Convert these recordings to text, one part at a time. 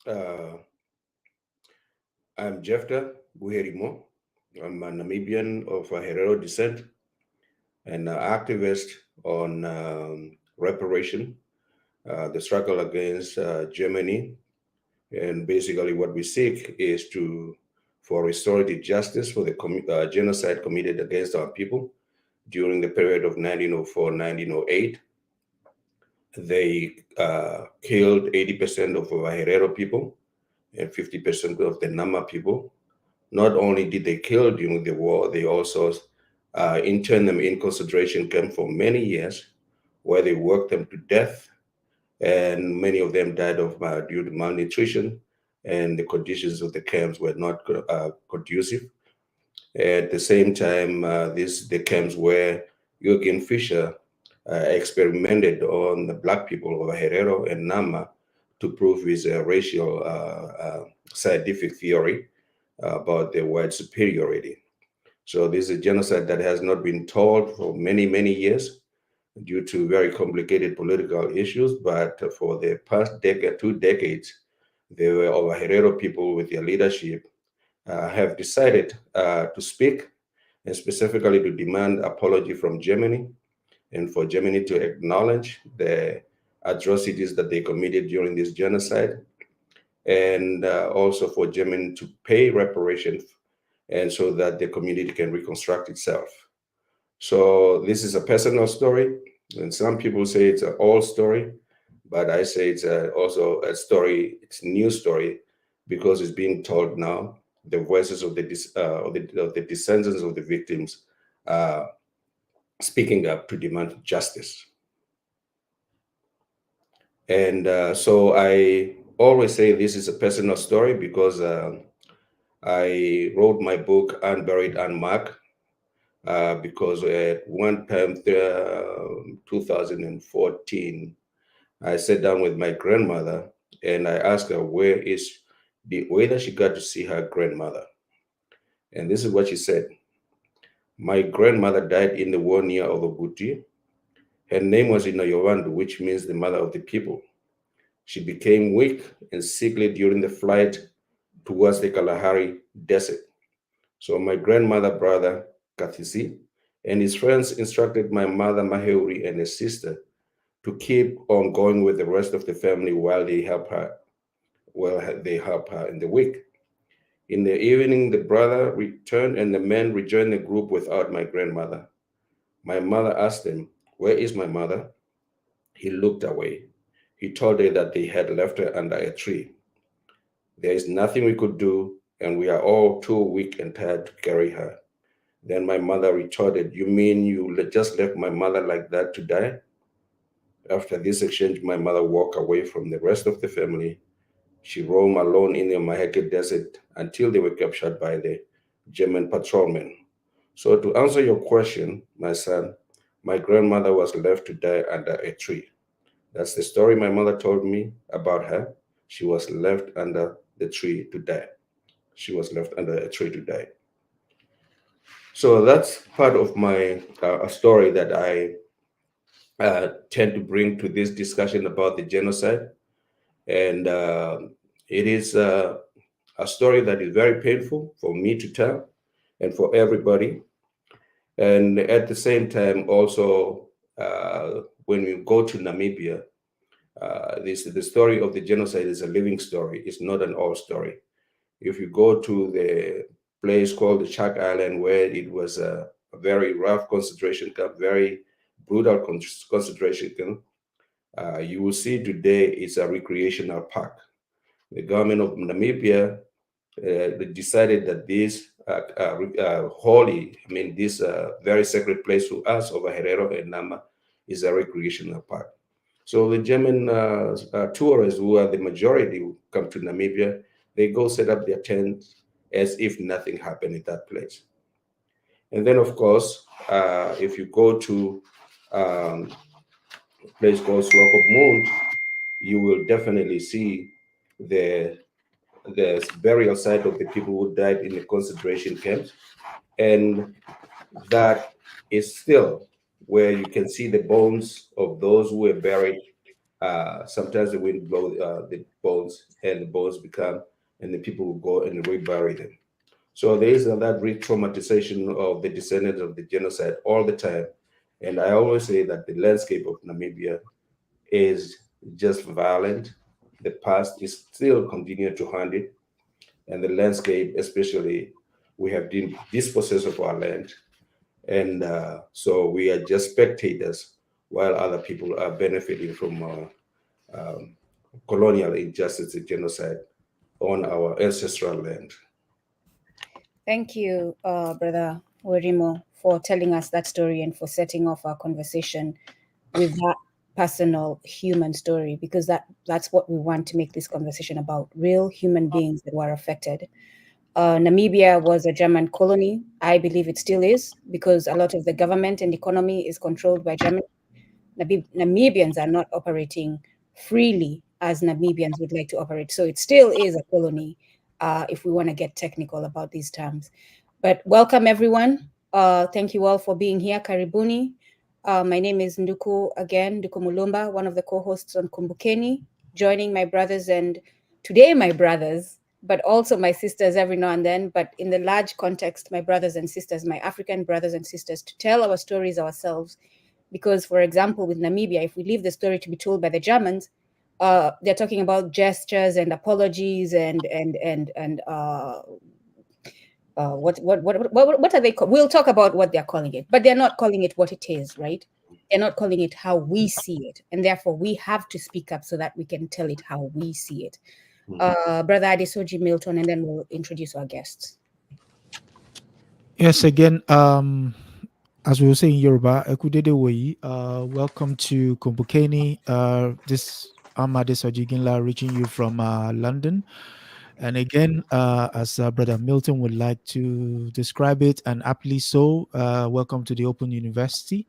Uh, I'm Jeptha Nguherimo. I'm a Namibian of Herero-descent and an activist on reparation, the struggle against Germany. And basically, what we seek is for restorative justice for the genocide committed against our people during the period of 1904-1908. They killed 80% of our Herero people and 50% of the Nama people. Not only did they kill during the war, they also interned them in concentration camp for many years, where they worked them to death, and many of them died of due to malnutrition, and the conditions of the camps were not conducive. At the same time, the camps where Jürgen Fischer experimented on the black people of Herero and Nama to prove his racial scientific theory about their white superiority. So this is a genocide that has not been told for many, many years due to very complicated political issues. But for the past decade, 2 decades, the Herero people with their leadership have decided to speak and specifically to demand apology from Germany and for Germany to acknowledge the atrocities that they committed during this genocide and also for Germany to pay reparations and so that the community can reconstruct itself. So this is a personal story, and some people say it's an old story, but I say it's also a story. It's a new story because it's being told now. The voices of the descendants of the victims are speaking up to demand justice. And so I always say this is a personal story because I wrote my book unBuried-unMarked because at one time, 2014, I sat down with my grandmother and I asked her whether she got to see her grandmother. And this is what she said. My grandmother died in the 1 year of Obuti. Her name was Inayovandu, which means the mother of the people. She became weak and sickly during the flight towards the Kalahari Desert. So my grandmother brother, Kathisi, and his friends instructed my mother, Maheuri, and her sister to keep on going with the rest of the family while they help her. They help her in the week. In the evening, the brother returned and the men rejoined the group without my grandmother. My mother asked him, "Where is my mother?" He looked away. He told her that they had left her under a tree. There is nothing we could do, and we are all too weak and tired to carry her. Then my mother retorted, "You mean you just left my mother like that to die?" After this exchange, my mother walked away from the rest of the family. She roamed alone in the Maheke Desert until they were captured by the German patrolmen. So to answer your question, my son, my grandmother was left to die under a tree. That's the story my mother told me about her. She was left under the tree to die. She was left under a tree to die. So that's part of my a story that I tend to bring to this discussion about the genocide. And it is a story that is very painful for me to tell and for everybody. And at the same time, also, when we go to Namibia, the story of the genocide is a living story. It's not an old story. If you go to the place called the Shark Island, where it was a very rough concentration camp, very brutal concentration camp, you will see today it's a recreational park. The government of Namibia decided that this holy, I mean, this very sacred place to us over Herero and Nama is a recreational park. So the German tourists, who are the majority who come to Namibia, they go set up their tents as if nothing happened in that place. And then, of course, if you go to um, a place called Swakopmund, you will definitely see the burial site of the people who died in the concentration camps, and that is still where you can see the bones of those who were buried Sometimes the wind blows the bones, and the bones become, and the people will go and rebury them. So there is that re-traumatization of the descendants of the genocide all the time. And I always say that the landscape of Namibia is just violent. The past is still continuing to haunt it, and the landscape, especially, we have been dispossessed of our land, and so we are just spectators while other people are benefiting from colonial injustice and genocide on our ancestral land. Thank you, Brother Nguherimo, for telling us that story and for setting off our conversation with that personal human story, because that's what we want to make this conversation about, real human beings that were affected. Namibia was a German colony. I believe it still is, because a lot of the government and economy is controlled by Germany. Namibians are not operating freely as Namibians would like to operate. So it still is a colony, if we want to get technical about these terms. But welcome, everyone. Thank you all for being here. Karibuni. My name is Nduku again, Nduku Mulumba, one of the co-hosts on Kumbukeni, joining my brothers and today my brothers, but also my sisters every now and then, but in the large context, my brothers and sisters, my African brothers and sisters, to tell our stories ourselves. Because, for example, with Namibia, if we leave the story to be told by the Germans, they're talking about gestures and apologies and what are they called? We'll talk about what they're calling it, but they're not calling it what it is, right? They're not calling it how we see it, and therefore we have to speak up so that we can tell it how we see it. Brother Adesoji Milton, and then we'll introduce our guests. Yes, again, as we were saying in Yoruba, welcome to Kumbukeni. This I'm Adesoji Ginla, reaching you from London. And again, as Brother Milton would like to describe it, and aptly so, welcome to the Open University.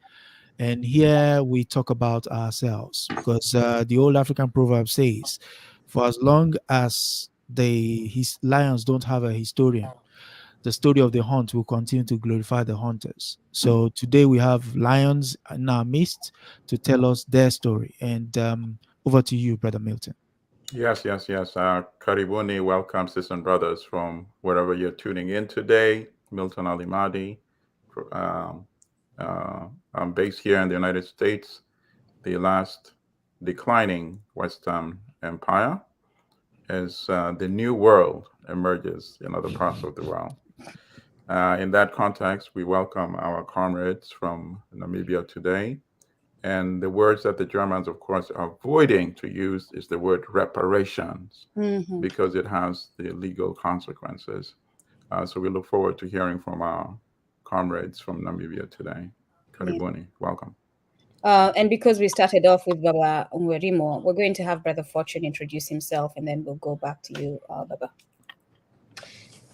And here we talk about ourselves, because the old African proverb says, for as long as his lions don't have a historian, the story of the hunt will continue to glorify the hunters. So today we have lions in our midst to tell us their story. And over to you, Brother Milton. Yes. Karibuni, welcome, sisters and brothers, from wherever you're tuning in today. Milton Alimadi. I'm based here in the United States, the last declining Western empire, as the new world emerges in other parts of the world. In that context, we welcome our comrades from Namibia today. And the words that the Germans, of course, are avoiding to use is the word reparations, because it has the legal consequences. So we look forward to hearing from our comrades from Namibia today. Karibuni, welcome. And because we started off with Baba Nguherimo, we're going to have Brother Fortune introduce himself, and then we'll go back to you, Baba.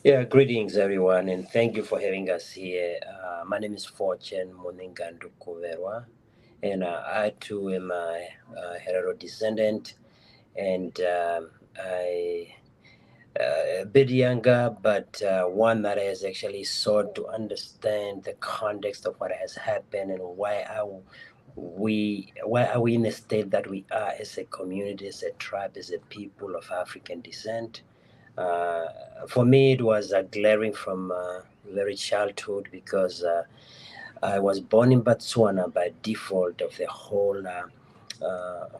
Yeah, greetings, everyone, and thank you for having us here. My name is Fortune Moningandukuverwa, and I too am a Herero-descendant, and I a bit younger, but one that has actually sought to understand the context of what has happened and why are we in the state that we are as a community, as a tribe, as a people of African descent. For me, it was glaring from very childhood, because I was born in Botswana by default of the whole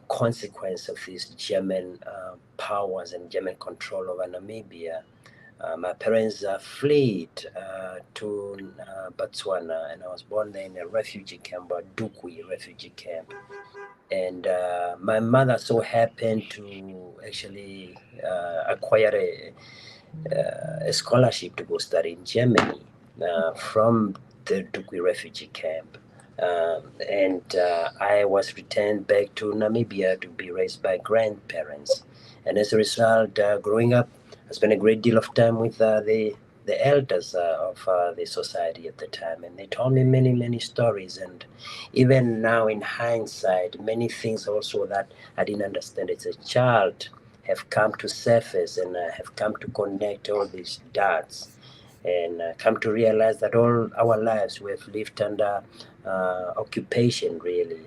consequence of these German powers and German control over Namibia. My parents fled to Botswana, and I was born there in a refugee camp, a Dukwi refugee camp. And my mother so happened to actually acquire a scholarship to go study in Germany from the Dukwi refugee camp. And I was returned back to Namibia to be raised by grandparents. And as a result, growing up, I spent a great deal of time with the elders of the society at the time, and they told me many stories. And even now, in hindsight, many things also that I didn't understand as a child have come to surface, and have come to connect all these dots, and come to realize that all our lives we have lived under occupation, really,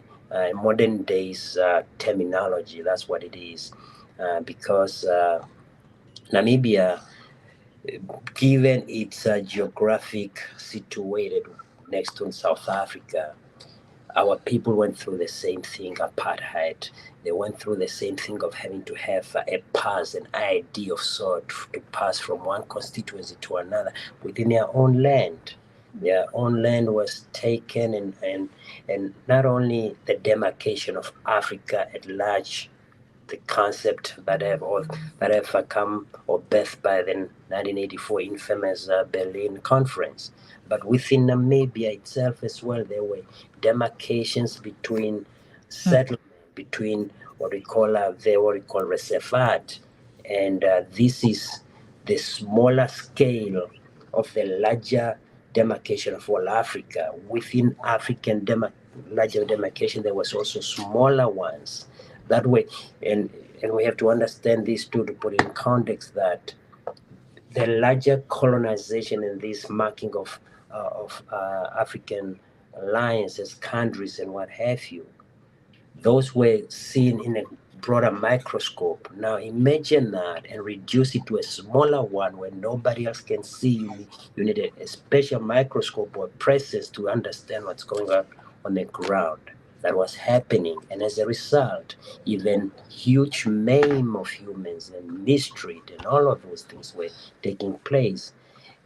modern days terminology. That's what it is, because Namibia, given its geographic situated next to South Africa, our people went through the same thing, apartheid. They went through the same thing of having to have a pass, an ID of sort, to pass from one constituency to another within their own land. Their own land was taken, and not only the demarcation of Africa at large, the concept that have come or birthed by the 1984 infamous Berlin Conference, but within Namibia itself as well, there were demarcations between settlement, between what we call reservat, and this is the smaller scale of the larger demarcation of all Africa. Within African larger demarcation, there was also smaller ones. That way, and we have to understand this too, to put in context that the larger colonization and this marking of African lines as countries and what have you, those were seen in a broader microscope. Now imagine that and reduce it to a smaller one where nobody else can see. You need a special microscope or presence to understand what's going on the ground. That was happening, and as a result, even huge maim of humans and mistreat and all of those things were taking place.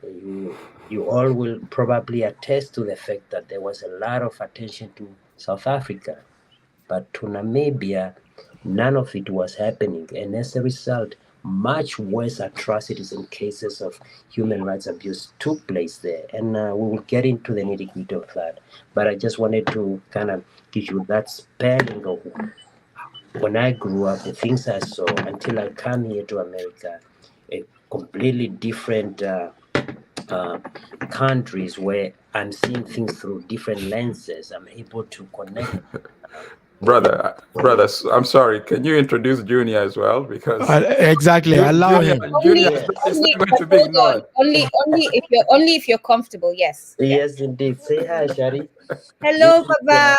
You all will probably attest to the fact that there was a lot of attention to South Africa, but to Namibia, none of it was happening, and as a result, much worse atrocities and cases of human rights abuse took place there, and we will get into the nitty-gritty of that. But I just wanted to kind of give you that spelling of when I grew up, the things I saw until I come here to America, a completely different countries where I'm seeing things through different lenses. I'm able to connect. Brother, I'm sorry. Can you introduce Junior as well? Because exactly, allow him. Junior is not going to be ignored. Only if you're comfortable. Yes. Yes, indeed. Say hi, Shari. Hello, Baba.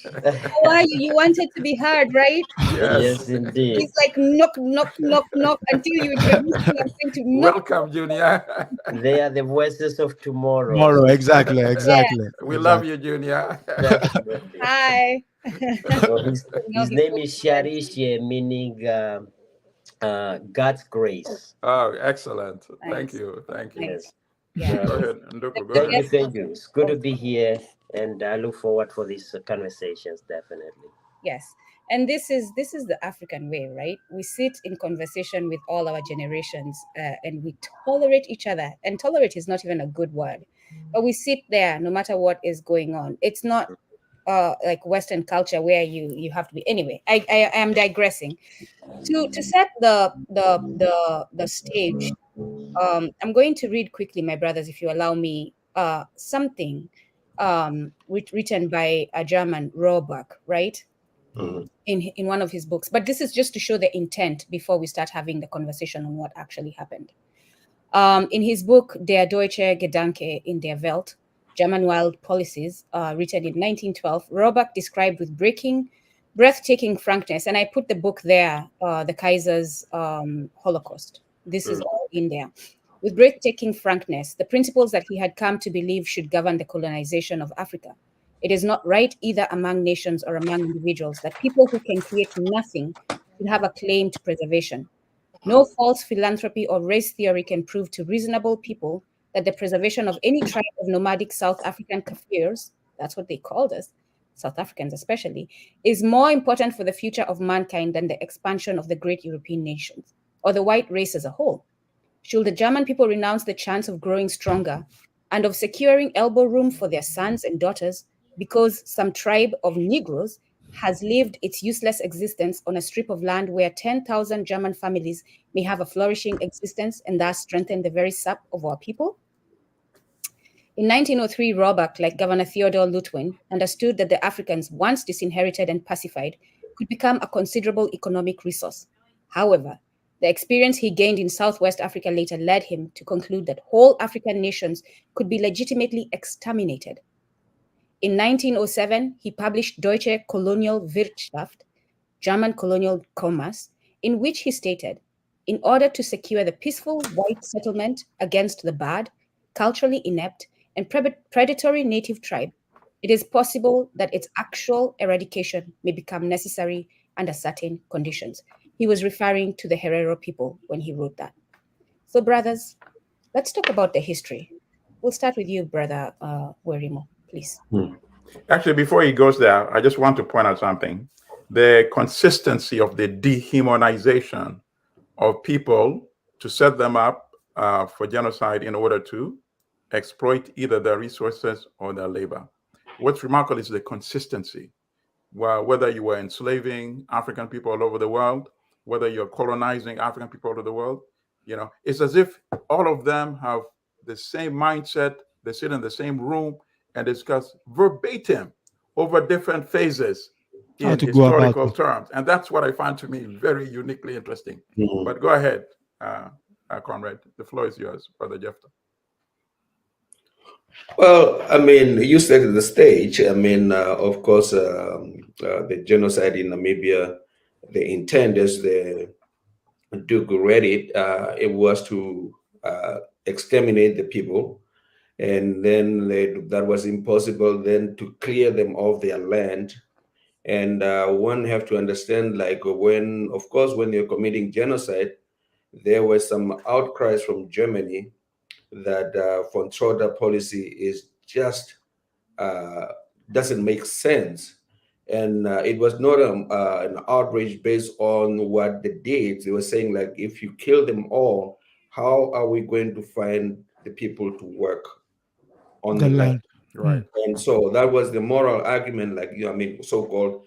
How are you? You wanted to be heard, right? Yes, indeed. It's like knock, knock, knock, knock until you introduce me. I'm going to knock. Welcome, Junior. They are the voices of tomorrow. Tomorrow, exactly. We love you, Junior. Hi. So his name is Sharishe, meaning God's grace. Oh, excellent. Nice. Thank you. Yes. Yeah. Go ahead, Nduku, go ahead. Thank you. It's good to be here, and I look forward for these conversations, definitely. Yes. And this is the African way, right? We sit in conversation with all our generations and we tolerate each other. And tolerate is not even a good word, but we sit there no matter what is going on. It's not like Western culture where you have to be. Anyway, I am digressing. To set the stage, I'm going to read quickly, my brothers, if you allow me, something written by a German, Rohrbach, right? Mm-hmm. In one of his books. But this is just to show the intent before we start having the conversation on what actually happened. In his book, Der deutsche Gedanke in der Welt, German Wild Policies, written in 1912, Rohrbach described with breathtaking frankness, and I put the book there, The Kaiser's Holocaust. This is all in there. With breathtaking frankness, the principles that he had come to believe should govern the colonization of Africa. It is not right either among nations or among individuals that people who can create nothing should have a claim to preservation. No false philanthropy or race theory can prove to reasonable people that the preservation of any tribe of nomadic South African Kafirs, that's what they called us, South Africans especially, is more important for the future of mankind than the expansion of the great European nations or the white race as a whole. Should the German people renounce the chance of growing stronger and of securing elbow room for their sons and daughters because some tribe of Negroes has lived its useless existence on a strip of land where 10,000 German families may have a flourishing existence and thus strengthen the very sap of our people? In 1903, Rohrbach, like Governor Theodore Lutwin, understood that the Africans, once disinherited and pacified, could become a considerable economic resource. However, the experience he gained in Southwest Africa later led him to conclude that whole African nations could be legitimately exterminated. In 1907, he published Deutsche Kolonialwirtschaft, German colonial commerce, in which he stated, in order to secure the peaceful white settlement against the bad, culturally inept, and predatory native tribe, it is possible that its actual eradication may become necessary under certain conditions. He was referring to the Herero people when he wrote that. So, brothers, let's talk about the history. We'll start with you, Brother Nguherimo, please. Actually, before he goes there, I just want to point out something. The consistency of the dehumanization of people to set them up for genocide in order to exploit either their resources or their labor. What's remarkable is the consistency. Well, whether you were enslaving African people all over the world, whether you're colonizing African people all over the world, it's as if all of them have the same mindset. They sit in the same room and discuss verbatim over different phases How in to go about historical it. terms. And that's what I find to me very uniquely interesting. Mhm. But go ahead, Conrad. The floor is yours, Brother Jephta. Well, I mean, you set the stage. I mean, of course, the genocide in Namibia, the intent is the Duke read it. It was to exterminate the people, and then that was impossible. Then to clear them off their land, and one have to understand, like when, of course, when you're committing genocide, there were some outcries from Germany that von Trotter policy is just uh, doesn't make sense. And it was not an outrage based on what they did. They were saying, like, if you kill them all, how are we going to find the people to work on The the land? land. Right. And so that was the moral argument, like, I mean, so-called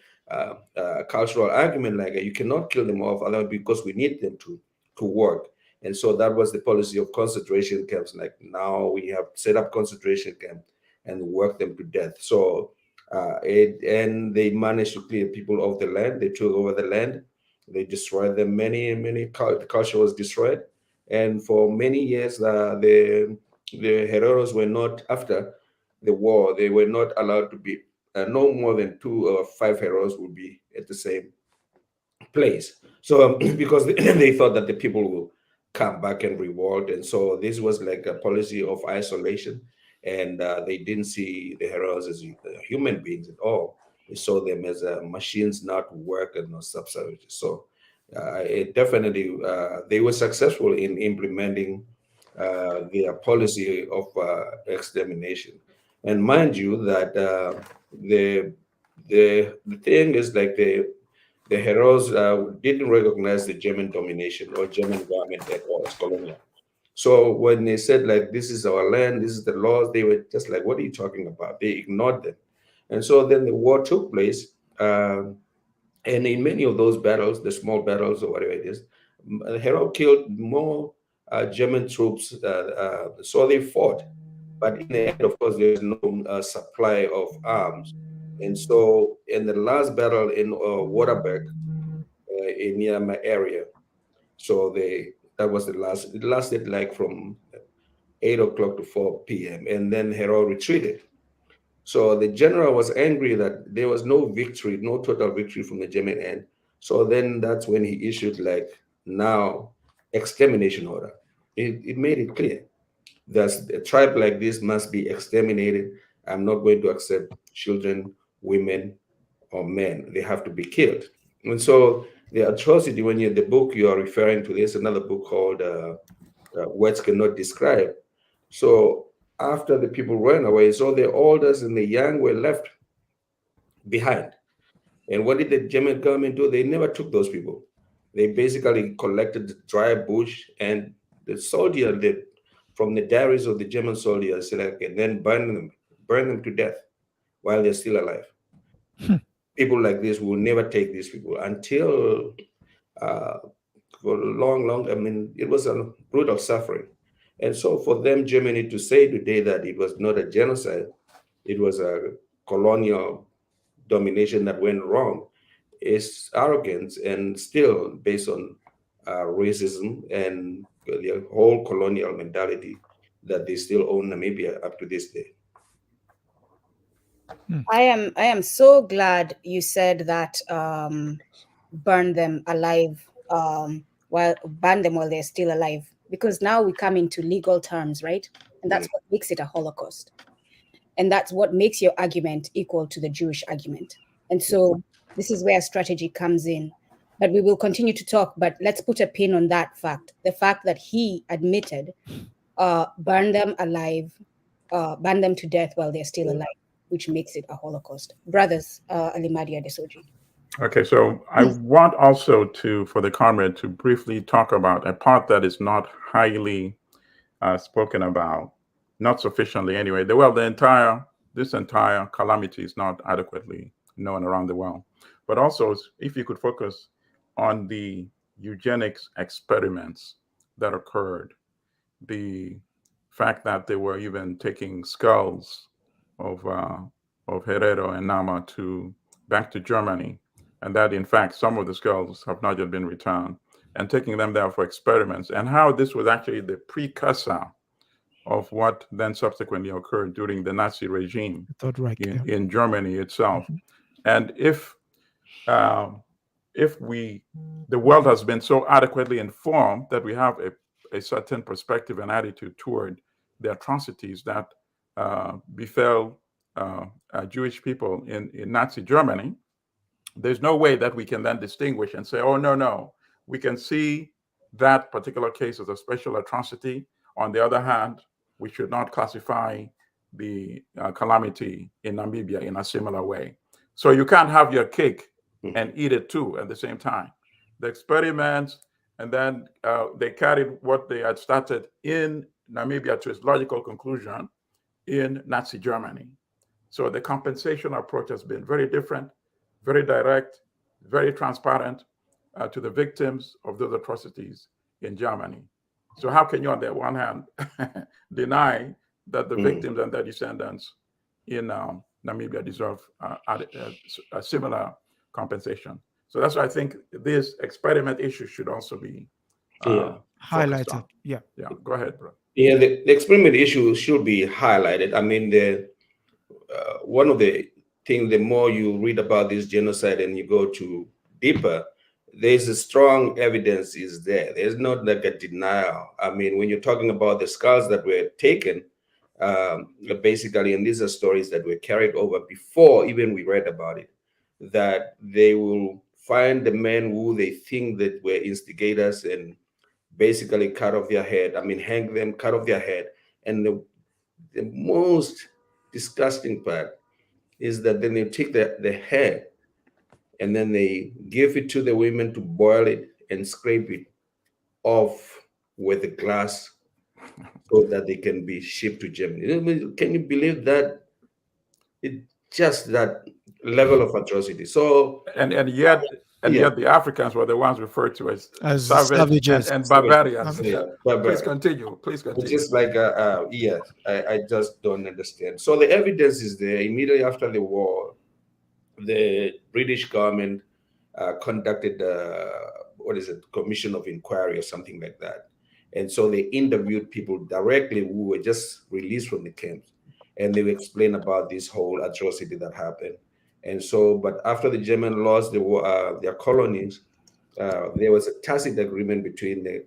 cultural argument, like you cannot kill them off, otherwise, because we need them to work. And so that was the policy of concentration camps. Like now we have set up concentration camp and work them to death. So and they managed to clear people off the land. They took over the land. They destroyed them. The culture was destroyed. And for many years, the Hereros were not after the war. They were not allowed to be no more than 2 or 5 heroes would be at the same place. So because they thought that the people will come back and revolt, and so this was like a policy of isolation, and they didn't see the heroes as human beings at all. They saw them as machines not to work and not subservient. So it definitely they were successful in implementing their policy of extermination. And mind you that the thing is, like, the heroes didn't recognize the German domination or German government at all as colonial. So when they said, like, this is our land, this is the laws, they were just like, what are you talking about? They ignored them. And so then the war took place. And in many of those battles, the small battles or whatever it is, Hero killed more German troops. So they fought. But in the end, of course, there's no supply of arms. And so in the last battle in Waterberg, in near my area, so that was the last. It lasted like from 8 o'clock to 4 p.m. And then Hero retreated. So the general was angry that there was no victory, no total victory from the German end. So then that's when he issued, like, now extermination order. It made it clear that a tribe like this must be exterminated. I'm not going to accept children, women, or men. They have to be killed. And so the atrocity, when you the book you are referring to, there's another book called Words Cannot Describe. So after the people ran away, so the elders and the young were left behind. And what did the German government do? They never took those people. They basically collected the dry bush, and the soldier, from the diaries of the German soldiers, said, like, and then burn them to death while they're still alive. People like this will never take these people until uh, for long. I mean, it was a brutal suffering. And so for them, Germany to say today that it was not a genocide, it was a colonial domination that went wrong, is arrogance and still based on racism and the whole colonial mentality that they still own Namibia up to this day. I am so glad you said that burn them alive burn them while they're still alive, because now we come into legal terms, right? And that's what makes it a Holocaust. And that's what makes your argument equal to the Jewish argument. And so this is where strategy comes in. But we will continue to talk, but let's put a pin on that fact. The fact that he admitted burn them alive, burn them to death while they're still alive, which makes it a Holocaust. Brothers, Alimadi Adesoji. Okay, so I want also for the comrade to briefly talk about a part that is not highly spoken about, not sufficiently anyway. This entire calamity is not adequately known around the world. But also, if you could focus on the eugenics experiments that occurred, the fact that they were even taking skulls of Herero and Nama back to Germany, and that in fact some of the skulls have not yet been returned, and taking them there for experiments, and how this was actually the precursor of what then subsequently occurred during the Nazi regime in Germany itself. And if the world has been so adequately informed that we have a certain perspective and attitude toward the atrocities that befell Jewish people in Nazi Germany, there's no way that we can then distinguish and say, oh, no, we can see that particular case as a special atrocity. On the other hand, we should not classify the calamity in Namibia in a similar way. So you can't have your cake and eat it too at the same time. The experiments, and then they carried what they had started in Namibia to its logical conclusion in Nazi Germany. So the compensation approach has been very different, very direct, very transparent to the victims of those atrocities in Germany. So how can you, on the one hand, deny that the victims and their descendants in Namibia deserve a similar compensation? So that's why I think this experiment issue should also be highlighted. Yeah, go ahead, bro. Yeah, the experiment issue should be highlighted. I mean, one of the things, the more you read about this genocide and you go to deeper, there's a strong evidence is there. There's not like a denial. I mean, when you're talking about the skulls that were taken, basically, and these are stories that were carried over before even we read about it, that they will find the men who they think that were instigators and basically cut off their head. I mean, hang them, cut off their head. And the most disgusting part is that then they take the head and then they give it to the women to boil it and scrape it off with a glass so that they can be shipped to Germany. I mean, can you believe that? It's just that level of atrocity. So and yet the Africans were the ones referred to as savages and barbarians. Please continue. It's just like I just don't understand. So the evidence is there. Immediately after the war, the British government conducted commission of inquiry or something like that. And so they interviewed people directly who were just released from the camps, and they would explain about this whole atrocity that happened. And so, but after the Germans lost their colonies, there was a tacit agreement between the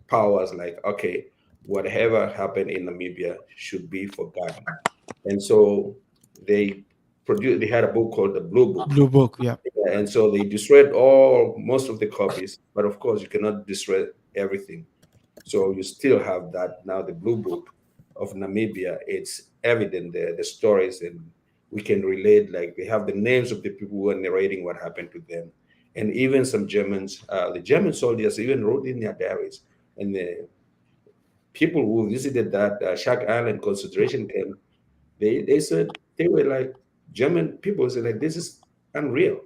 powers, like, okay, whatever happened in Namibia should be forgotten. And so they had a book called the Blue Book. Blue Book, yeah. And so they destroyed most of the copies, but of course you cannot destroy everything. So you still have that now, the Blue Book of Namibia. It's evident there, the stories, and we can relate, like they have the names of the people who are narrating what happened to them. And even some Germans, the German soldiers even wrote in their diaries. And the people who visited that Shark Island concentration camp, they said, they were like, German people said, like, this is unreal.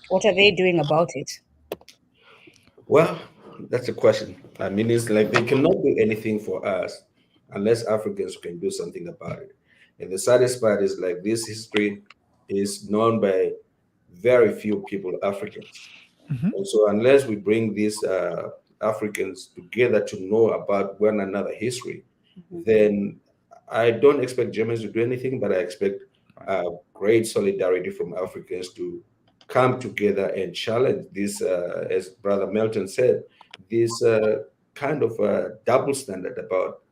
What are they doing about it? Well, that's a question. I mean, it's like they cannot do anything for us unless Africans can do something about it. And the saddest part is, like, this history is known by very few people, Africans. And so unless we bring these Africans together to know about one another history, then I don't expect Germans to do anything, but I expect great solidarity from Africans to come together and challenge this, as Brother Melton said, this kind of double standard about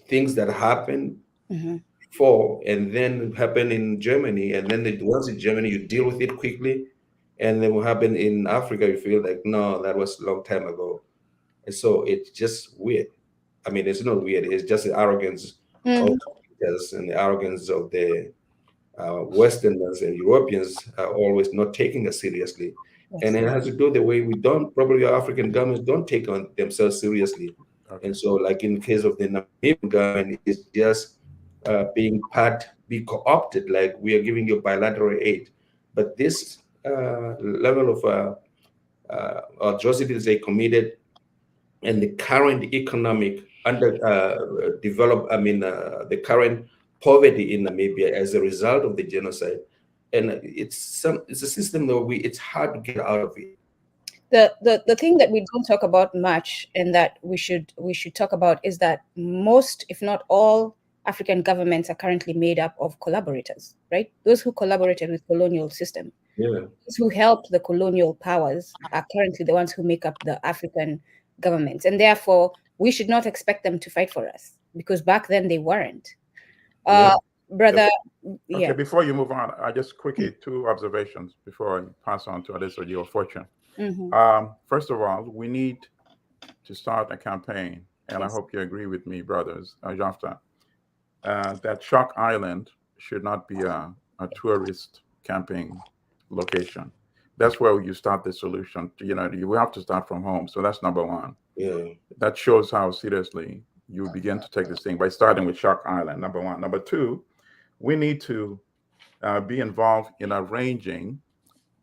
things that happen before and then happen in Germany, and then once in Germany you deal with it quickly, and then what happened in Africa you feel like, no, that was a long time ago. And so it's just weird. I mean, it's not weird. It's just the arrogance of leaders and the arrogance of the Westerners and Europeans are always not taking us seriously. Yes. And it has to do the way we don't, probably our African governments don't take on themselves seriously. Okay. And so, like in the case of the Namibian government, it's just being co-opted, like we are giving you bilateral aid. But this level of atrocities they committed and the current economic the current poverty in Namibia as a result of the genocide, and it's a system that it's hard to get out of it. The thing that we don't talk about much, and that we should talk about, is that most, if not all, African governments are currently made up of collaborators, right? Those who collaborated with colonial system, those who helped the colonial powers, are currently the ones who make up the African governments, and therefore we should not expect them to fight for us, because back then they weren't. Brother, okay, before you move on, I just quickly two observations before I pass on to Adesoji or Fortune. First of all, we need to start a campaign, and I hope you agree with me, brothers, Jephta, that Shock Island should not be a tourist camping location. That's where you start the solution. You have to start from home. So that's number one. That shows how seriously you begin to take this thing by starting with Shock Island, number one. Number two, we need to be involved in arranging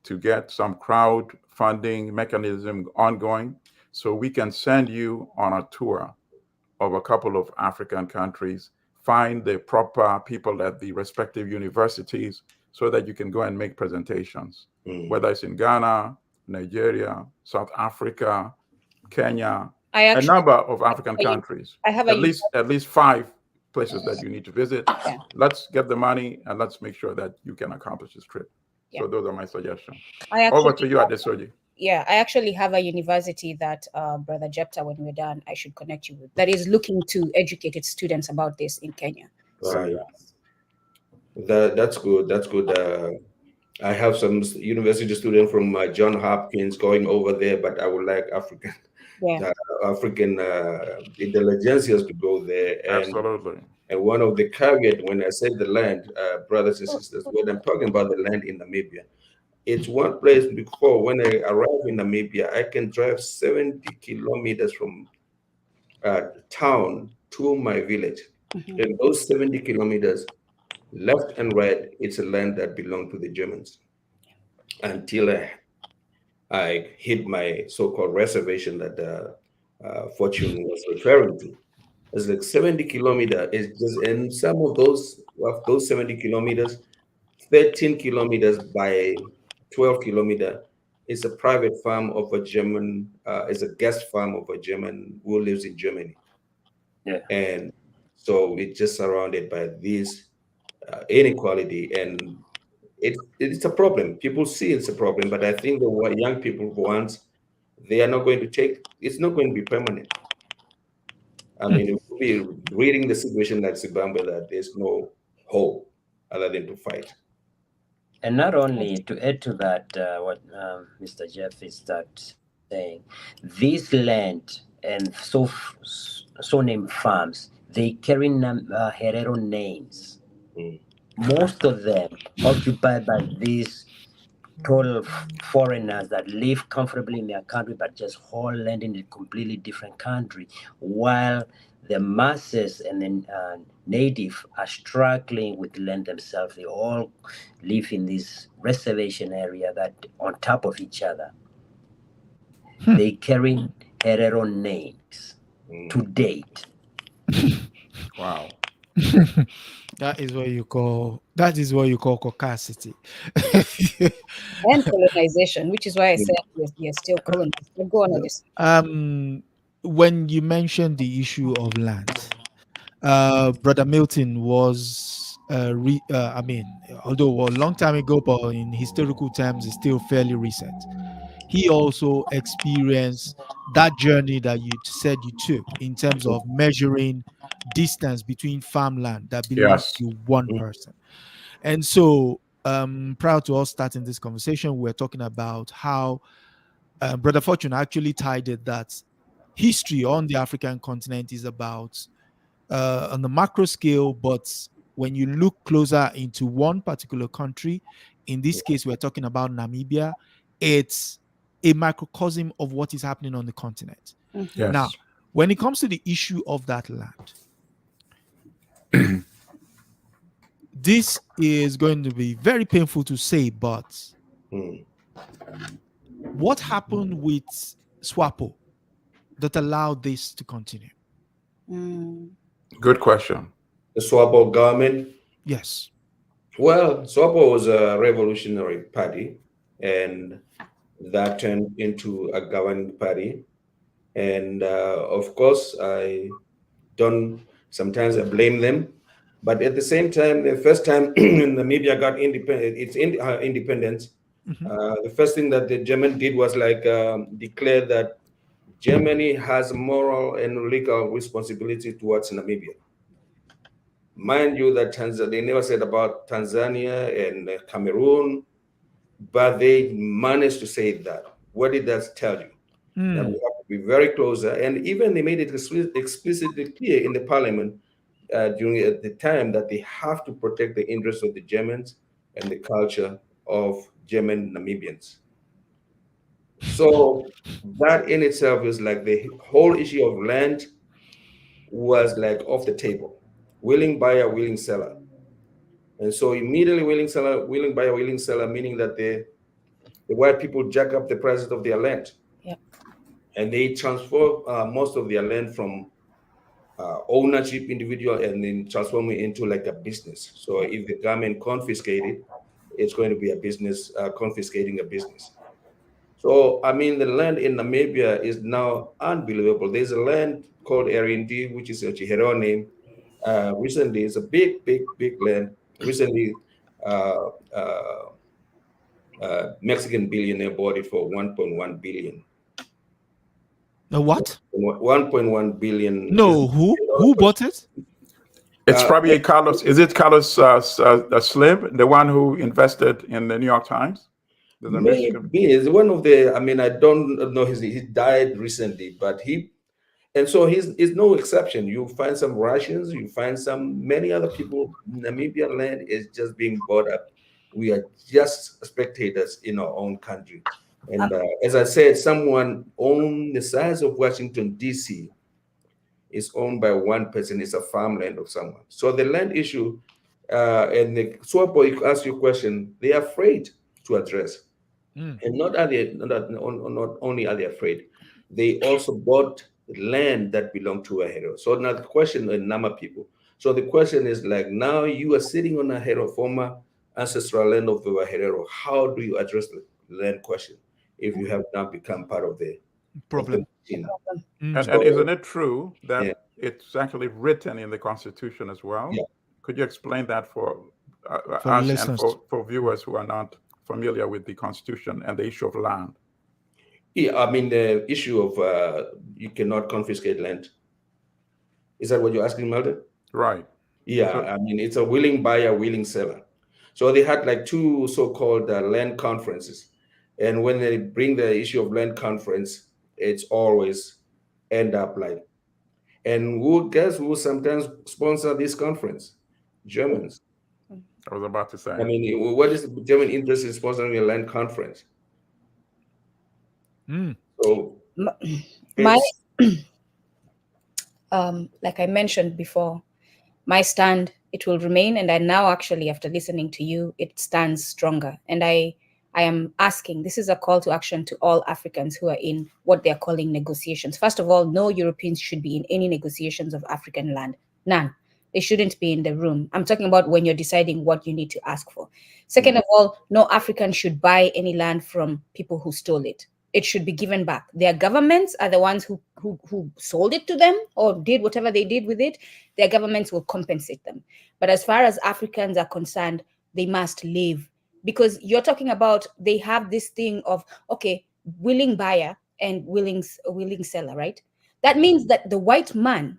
to get some crowdfunding mechanism ongoing, so we can send you on a tour of a couple of African countries, find the proper people at the respective universities so that you can go and make presentations, whether it's in Ghana, Nigeria, South Africa, Kenya, a number of African countries. I have at least 5 places that you need to visit. Let's get the money and let's make sure that you can accomplish this trip. So those are my suggestions. Over to you, Adesoji. Yeah, I actually have a university that Brother Jeptha, when we're done, I should connect you with, that is looking to educate its students about this in Kenya. Right. That's good. That's good. I have some university students from John Hopkins going over there, but I would like African intelligentsias to go there. And, absolutely. And one of the caveat when I said the land, brothers and sisters, when I'm talking about the land in Namibia, it's one place. Before, when I arrive in Namibia, I can drive 70 kilometers from town to my village. And those 70 kilometers, left and right, it's a land that belonged to the Germans. Until I hit my so-called reservation that Fortune was referring to. It's like 70 kilometers. It's just, and some of those 70 kilometers, 13 kilometers by 12 kilometers is a private farm of a German, is a guest farm of a German who lives in Germany. And so it's just surrounded by this inequality, and it's a problem. People see it's a problem, but I think the young people, once they are not going to take, it's not going to be permanent. I mean, we'll be reading the situation like Zimbabwe, that there's no hope other than to fight. And not only to add to that, what Mr. Jeff is saying, this land and so named farms, they carry Herero names. Most of them occupied by these total foreigners that live comfortably in their country, but just hold land in a completely different country, while the masses and the native are struggling with land themselves. They all live in this reservation area that on top of each other. They carry Herero names to date. Wow. That is what you call caucasity. And colonization, which is why I said you're still colonized. Go on this. When you mentioned the issue of land, Brother Milton was, although a long time ago, but in historical terms, it's still fairly recent. He also experienced that journey that you said you took in terms of measuring distance between farmland that belongs Yes. to one person. And so, prior to us starting this conversation, we're talking about how Brother Fortune actually tied it that history on the African continent is about on the macro scale, but when you look closer into one particular country, in this case, we're talking about Namibia, it's a microcosm of what is happening on the continent. Yes. Now, when it comes to the issue of that land, this is going to be very painful to say, but what happened with SWAPO that allowed this to continue? Good question. The SWAPO government? Yes. Well, SWAPO was a revolutionary party, and that turned into a governing party. And of course, sometimes I blame them. But at the same time, the first time Namibia got independence, the first thing that the German did was declare that Germany has moral and legal responsibility towards Namibia. Mind you, that they never said about Tanzania and Cameroon, but they managed to say that. What did that tell you? That we have to be very close. And even they made it explicitly clear in the parliament during the time that they have to protect the interests of the Germans and the culture of German Namibians. So that in itself is like the whole issue of land was like off the table. Willing buyer, willing seller. And so immediately willing buyer, willing seller, meaning that the white people jack up the prices of their land. Yep. And they transfer most of their land from ownership individual and then transform it into like a business. So if the government confiscated, it's going to be a business, confiscating a business. So, I mean, the land in Namibia is now unbelievable. There's a land called Erindi, which is a Herero name. Recently, it's a big land. Recently, Mexican billionaire bought it for 1.1 billion. What? 1.1 billion. No, who bought it? It's probably Carlos. Is it Carlos Slim, the one who invested in the New York Times? Maybe it's one of the. I mean, I don't know. He died recently, but and so he's no exception. You find some Russians, you find many other people. Namibian land is just being bought up. We are just spectators in our own country. And as I said, someone on the size of Washington, D.C. is owned by one person. It's a farmland of someone. So the land issue and the SWAPO, you ask your question, they are afraid to address. And not only are they afraid, they also bought land that belonged to a Herero. So now the question in Nama people. So the question is like, now you are sitting on a Herero, former ancestral land of the Herero. How do you address the land question if you have now become part of the problem? And isn't it true that it's actually written in the Constitution as well? Yeah. Could you explain that for us and for viewers who are not familiar with the Constitution and the issue of land? Yeah, I mean, the issue of you cannot confiscate land. Is that what you're asking, Melda? Right. Yeah, so, I mean, it's a willing buyer, willing seller. So they had like two so-called land conferences. And when they bring the issue of land conference, it's always end up like, and guess who sometimes sponsor this conference? Germans. I was about to say. I mean, what is the German interest in sponsoring a land conference? So like I mentioned before, my stand, it will remain, and I now actually, after listening to you, it stands stronger. And I am asking, this is a call to action to all Africans who are in what they're calling negotiations. First of all, no Europeans should be in any negotiations of African land. None. They shouldn't be in the room. I'm talking about when you're deciding what you need to ask for. Second of all, no African should buy any land from people who stole it. it should be given back. Their governments are the ones who sold it to them or did whatever they did with it. Their governments will compensate them. But as far as Africans are concerned, they must live. Because you're talking about, they have this thing of, okay, willing buyer and willing seller, right? That means that the white man,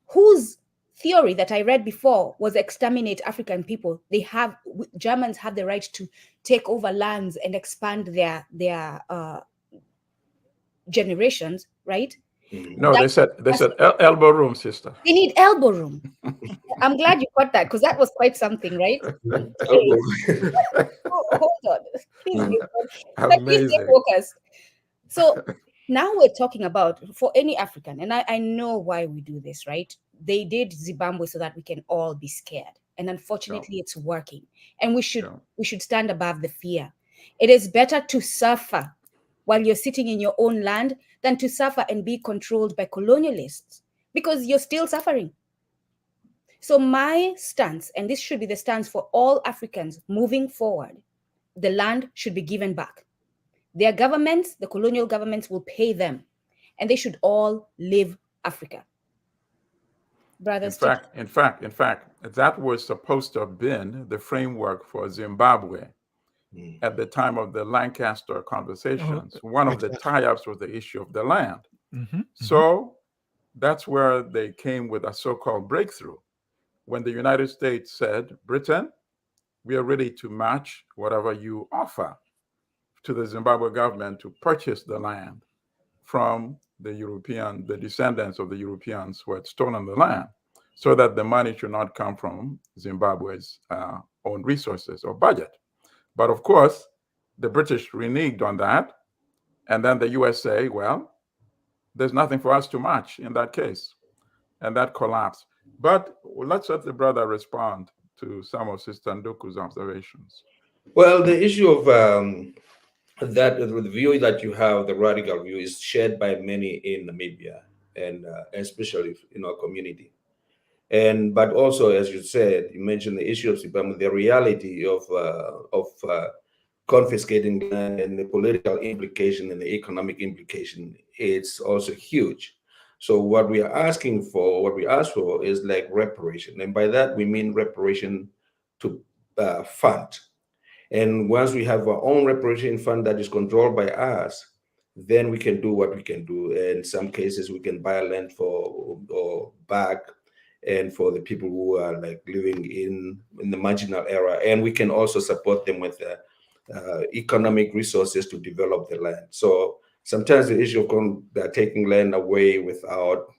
whose theory that I read before was exterminate African people, Germans have the right to take over lands and expand their generations, right? No, they said elbow room, sister. They need elbow room. I'm glad you got that, because that was quite something, right? Hold on. Please stay focused. So now we're talking about, for any African, and I know why we do this, right? They did Zimbabwe so that we can all be scared. And unfortunately, it's working. And we should stand above the fear. It is better to suffer while you're sitting in your own land than to suffer and be controlled by colonialists, because you're still suffering. So my stance, and this should be the stance for all Africans moving forward, the land should be given back. Their governments, the colonial governments, will pay them, and they should all leave Africa. Brothers, in fact, that was supposed to have been the framework for Zimbabwe at the time of the Lancaster conversations. One of the tie-ups was the issue of the land. So that's where they came with a so-called breakthrough, when the United States said, Britain, we are ready to match whatever you offer to the Zimbabwe government to purchase the land from the descendants of the Europeans who had stolen the land, so that the money should not come from Zimbabwe's own resources or budget. But of course, the British reneged on that. And then the USA, well, there's nothing for us to match in that case. And that collapsed. But let's let the brother respond to some of Sister Nduku's observations. Well, the issue of that the view that you have, the radical view, is shared by many in Namibia, and especially in our community. But also, as you said, you mentioned the issue of Zimbabwe, the reality of confiscating land and the political implication and the economic implication. It's also huge. So what we ask for is like reparation, and by that we mean reparation to fund. And once we have our own reparation fund that is controlled by us, then we can do what we can do. In some cases, we can buy land or back, and for the people who are like living in the marginal area, and we can also support them with economic resources to develop the land. So sometimes the issue of taking land away without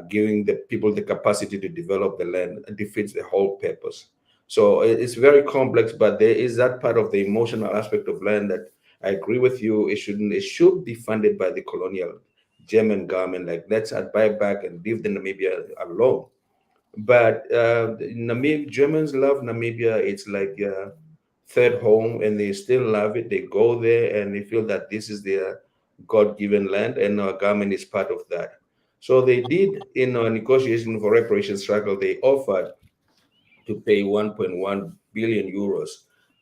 giving the people the capacity to develop the land defeats the whole purpose. So it's very complex, but there is that part of the emotional aspect of land that I agree with you. It should be funded by the colonial German government. Like, let's buy back and leave the Namibia alone. But Germans love Namibia. It's like third home, and they still love it. They go there and they feel that this is their God-given land, and our government is part of that. So they did, in a negotiation for reparation struggle, they offered to pay 1.1 billion euros.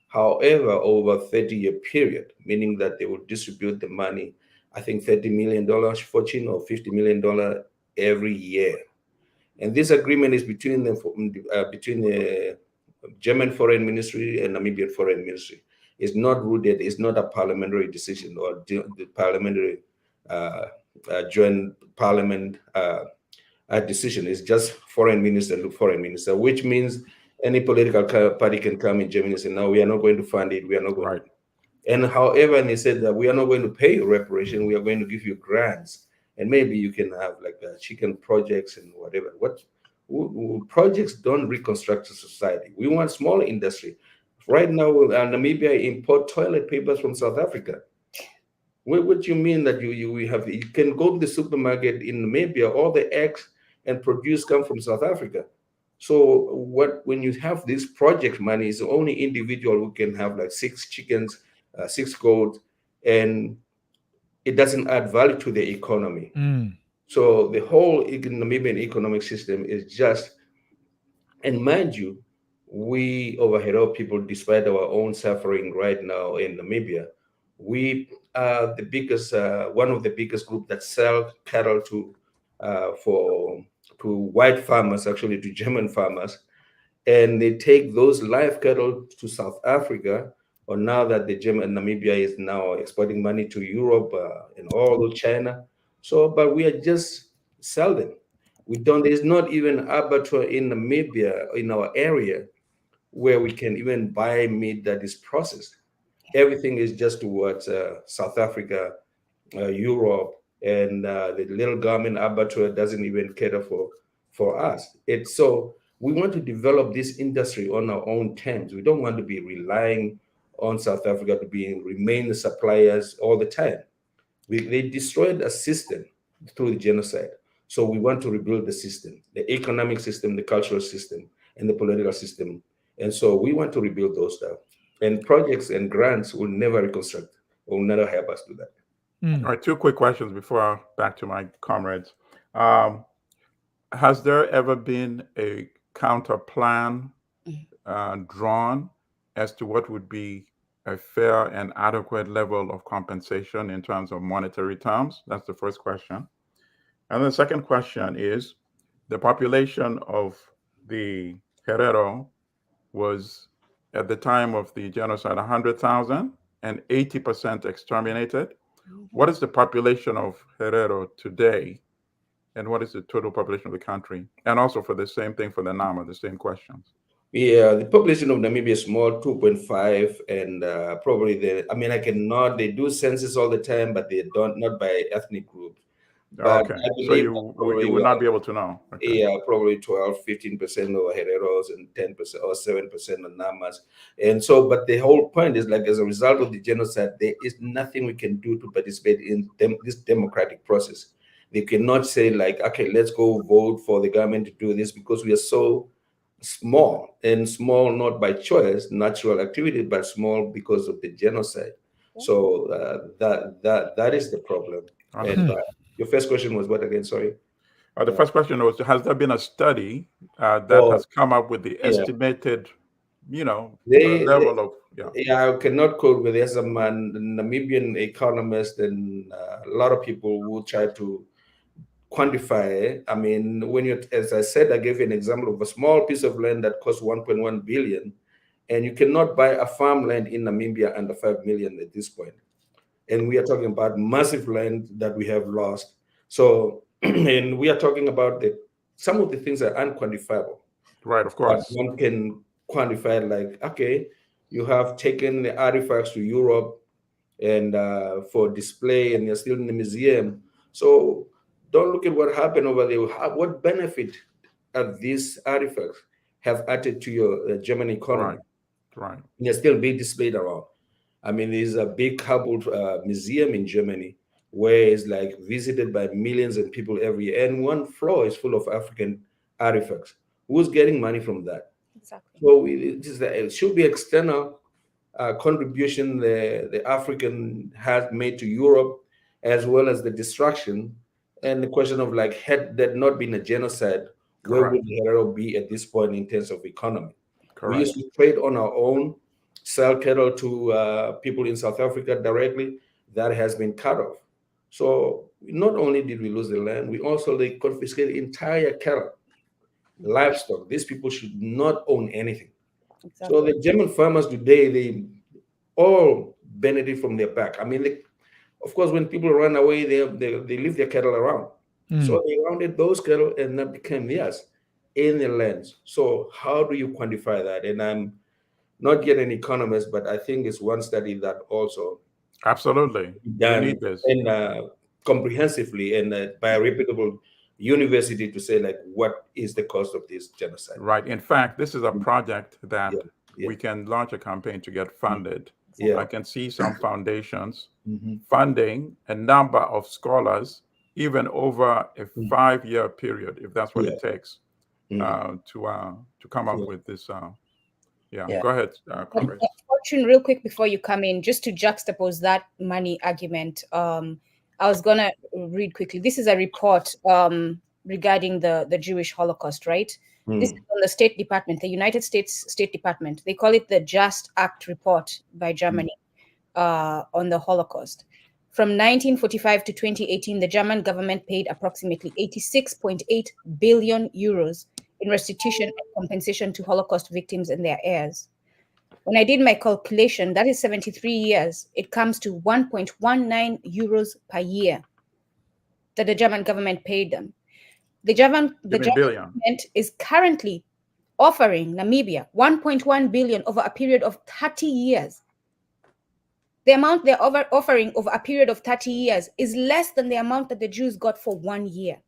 However, over a 30-year period, meaning that they would distribute the money, I think $30 million, $14 or $50 million every year. And this agreement is between the German Foreign Ministry and Namibian Foreign Ministry. It's not rooted, it's not a parliamentary decision or the parliamentary joint parliament decision. Is just foreign minister to foreign minister, which means any political party can come in Germany and say, no, we are not going to fund it. We are not going right. to. And however, and they said that we are not going to pay you reparation. We are going to give you grants. And maybe you can have like chicken projects and whatever. Projects don't reconstruct a society. We want small industry. Right now, Namibia import toilet papers from South Africa. What do you mean that you can go to the supermarket in Namibia, all the eggs and produce come from South Africa. So when you have this project money, it's the only individual who can have like 6 chickens, 6 goats, and it doesn't add value to the economy. So the whole Namibian economic system is just, and mind you, we OvaHerero people, despite our own suffering right now in Namibia, We are the biggest, one of the biggest group that sell cattle to white farmers, actually to German farmers, and they take those live cattle to South Africa. Or now that the German Namibia is now exporting money to Europe and all of China. So, but we are just sell them. We don't. There's not even abattoir in Namibia in our area where we can even buy meat that is processed. Everything is just towards South Africa, Europe, and the little government abattoir doesn't even cater for us. It's so we want to develop this industry on our own terms. We don't want to be relying on South Africa to remain the suppliers all the time. They destroyed a system through the genocide. So we want to rebuild the system, the economic system, the cultural system, and the political system. And so we want to rebuild those stuff. And projects and grants will never reconstruct, will never help us do that. All right, 2 quick questions before back to my comrades. Has there ever been a counter plan drawn as to what would be a fair and adequate level of compensation in terms of monetary terms? That's the first question. And the second question is, the population of the Herero was, at the time of the genocide, 100,000 and 80% exterminated. What is the population of Herero today? And what is the total population of the country? And also for the same thing for the Nama, the same questions. Yeah, the population of Namibia is small, 2.5, and probably they do census all the time, but they don't, not by ethnic group. But okay, I so you would not be able to know. Okay. Yeah, probably 12, 15% of Hereros and 10% or 7% of Namas. And so, but the whole point is, like, as a result of the genocide, there is nothing we can do to participate in this democratic process. They cannot say, like, okay, let's go vote for the government to do this, because we are so small, and small not by choice, natural activity, but small because of the genocide. So that is the problem. And your first question was what again? Sorry. The first question was: has there been a study that has come up with the estimated, level of? Yeah, I cannot quote, but there's a Namibian economist and a lot of people who try to quantify it. I mean, as I said, I gave you an example of a small piece of land that costs 1.1 billion, and you cannot buy a farmland in Namibia under 5 million at this point. And we are talking about massive land that we have lost. So, and we are talking about some of the things are unquantifiable. Right, of course. But one can quantify it, like, okay, you have taken the artifacts to Europe and for display, and they're still in the museum. So don't look at what happened over there. What benefit of these artifacts have added to your German economy? Right. And they're still being displayed around. I mean, there's a big Kabul museum in Germany where it's like visited by millions of people every year, and one floor is full of African artifacts. Who's getting money from that? Exactly. So it should be external contribution the African has made to Europe, as well as the destruction. And the question of, like, had there not been a genocide, where would the Herero be at this point in terms of economy? We used to trade on our own, sell cattle to people in South Africa directly. That has been cut off. So not only did we lose the land, we also confiscated entire cattle, livestock. These people should not own anything. Exactly. So the German farmers today, they all benefit from their back. I mean, of course, when people run away, they leave their cattle around. So they rounded those cattle, and that became theirs in the lands. So how do you quantify that? And I'm not yet an economist, but I think it's one study that also absolutely done we need this. And comprehensively and by a reputable university to say, like, what is the cost of this genocide? Right. In fact, this is a project that we can launch a campaign to get funded. I can see some foundations funding a number of scholars, even over a 5-year period, if that's what it takes, to come up with this. Go ahead, comrades. Fortune, real quick before you come in, just to juxtapose that money argument, I was gonna read quickly. This is a report regarding the Jewish Holocaust, right? This is from the State Department, the United States State Department. They call it the Just Act Report by Germany. on the Holocaust. From 1945 to 2018, the German government paid approximately 86.8 billion euros in restitution and compensation to Holocaust victims and their heirs. When I did my calculation, that is 73 years, it comes to 1.19 euros per year that the German government paid them. The German government is currently offering Namibia 1.1 billion over a period of 30 years. The amount they're offering over a period of 30 years is less than the amount that the Jews got for 1 year.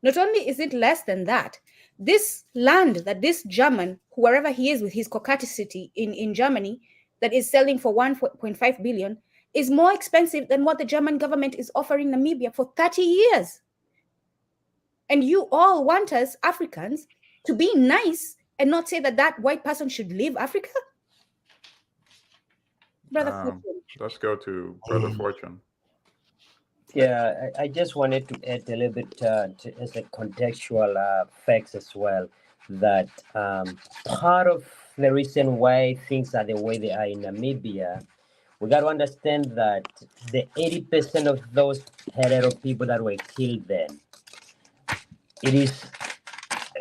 Not only is it less than that, this land that this German, wherever he is with his caucasity in Germany, that is selling for 1.5 billion, is more expensive than what the German government is offering Namibia for 30 years. And you all want us Africans to be nice and not say that that white person should leave Africa? Brother Fortune. Let's go to Brother Fortune. Yeah, I just wanted to add a little bit as a contextual facts as well, that part of the reason why things are the way they are in Namibia, we got to understand that the 80% of those Herero people that were killed then, it is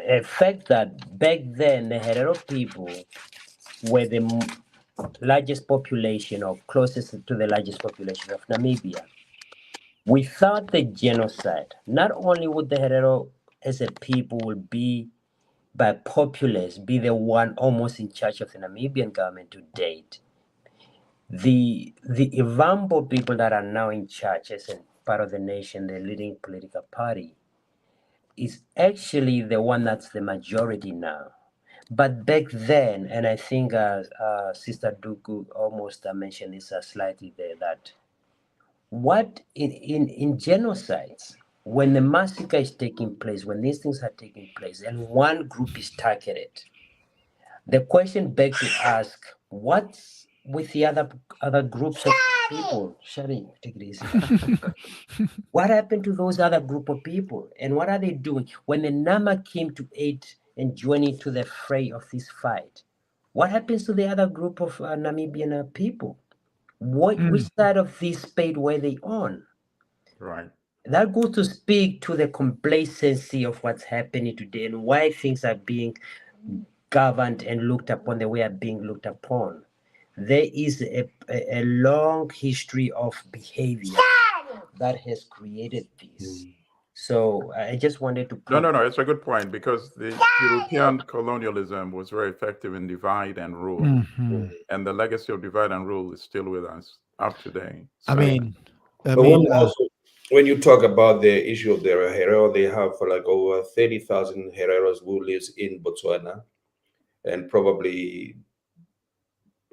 a fact that back then the Herero people were the largest population or closest to the largest population of Namibia. Without the genocide, not only would the Herero as a people will be by populace be the one almost in charge of the Namibian government to date, the Ivambo people that are now in charge as a part of the nation, the leading political party, is actually the one that's the majority now. But back then, and I think Sister Duku almost mentioned this slightly there, that what in genocides, when the massacre is taking place, when these things are taking place, and one group is targeted, the question begs to ask, what's with the other groups of people? Shari, take it easy. What happened to those other group of people, and what are they doing when the Nama came to aid and join into the fray of this fight? What happens to the other group of Namibian people? Which side of this spade were they on? Right. That goes to speak to the complacency of what's happening today and why things are being governed and looked upon the way are being looked upon. There is a long history of behavior that has created this. So I just wanted to No, it's a good point, because the European colonialism was very effective in divide and rule. And the legacy of divide and rule is still with us up today. So, When you talk about the issue of the Herero, they have like over 30,000 Hereros who lives in Botswana, and probably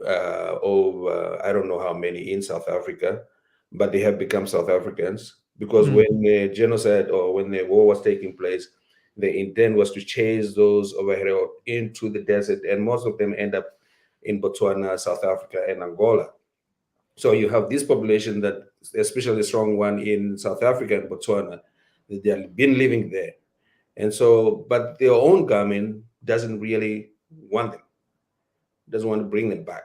over, I don't know how many in South Africa, but they have become South Africans, because when the genocide or when the war was taking place, the intent was to chase those OvaHerero into the desert, and most of them end up in Botswana, South Africa, and Angola. So you have this population that, especially the strong one in South Africa and Botswana, they have been living there. And so, but their own government doesn't really want them, doesn't want to bring them back.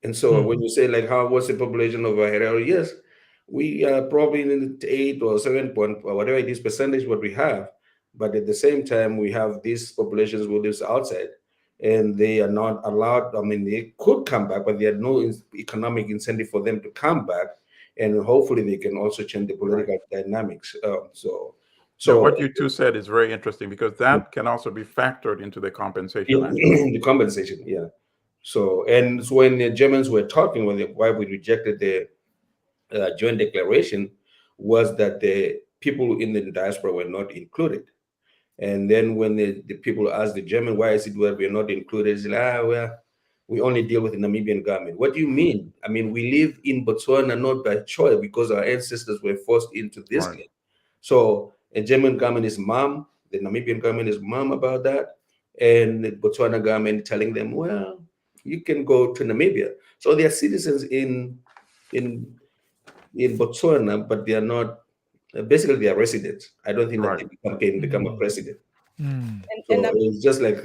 And so when you say like, what's the population of Herero? Yes, we are probably in the 8 or 7 point, or whatever it is percentage what we have. But at the same time, we have these populations who live outside, and they are not allowed. I mean, they could come back, but there are no economic incentive for them to come back. And hopefully they can also change the political dynamics. So what you two said is very interesting, because that can also be factored into the compensation. The compensation, yeah. So when the Germans were talking, why we rejected the joint declaration, was that the people in the diaspora were not included. And then when the people asked the German, why is it where we're not included? It's like, well, we only deal with the Namibian government. What do you mean? I mean, we live in Botswana not by choice, because our ancestors were forced into this land. So the German government is mum, the Namibian government is mum about that, and the Botswana government telling them, well, you can go to Namibia. So they are citizens in Botswana, but they are not. Basically, they are residents. I don't think that they can become a president. So it's just like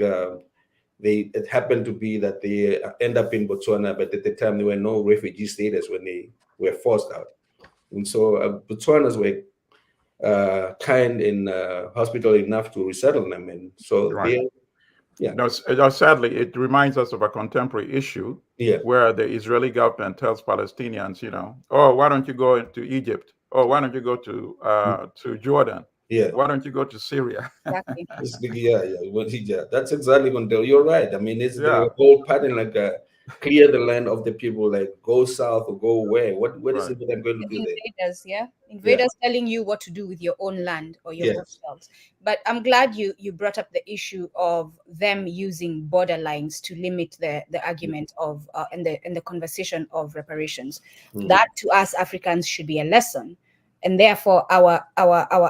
it happened to be that they end up in Botswana, but at the time there were no refugee status when they were forced out. And so Botswanas were kind and hospitable enough to resettle them. And so they, yeah. No, sadly, it reminds us of a contemporary issue where the Israeli government tells Palestinians, oh, why don't you go to Egypt? Oh, why don't you go to Jordan? Yeah. Why don't you go to Syria? Exactly. That's exactly going to. You're right. I mean, it's the whole pattern, like clear the land of the people, like go south or go where? What is it that I'm going to do there? Invaders telling you what to do with your own land or your own selves. But I'm glad you brought up the issue of them using border lines to limit the argument of and the conversation of reparations. That to us Africans should be a lesson. And therefore, our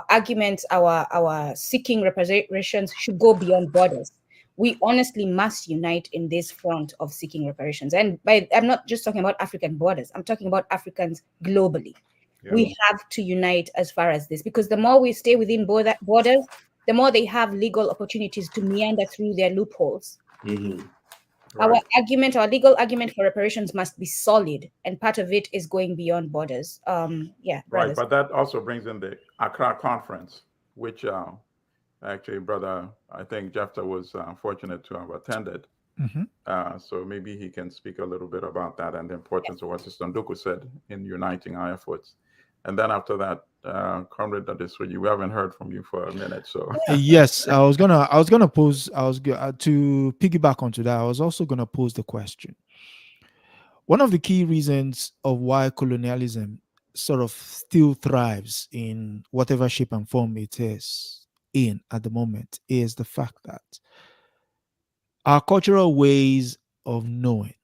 arguments, our seeking reparations should go beyond borders. We honestly must unite in this front of seeking reparations. And I'm not just talking about African borders. I'm talking about Africans globally. Yeah. We have to unite as far as this, because the more we stay within borders, the more they have legal opportunities to meander through their loopholes. Mm-hmm. Right. Our legal argument for reparations must be solid, and part of it is going beyond borders. Right, but that also brings in the Accra Conference, which actually, brother, I think Jeptha was fortunate to have attended. Mm-hmm. So maybe he can speak a little bit about that and the importance of what Sister Nduku said in uniting our efforts. And then after that, Comrade Adeswoji, we haven't heard from you for a minute. So yes, I was gonna pose. To piggyback onto that. I was also gonna pose the question. One of the key reasons of why colonialism sort of still thrives in whatever shape and form it is in at the moment is the fact that our cultural ways of knowing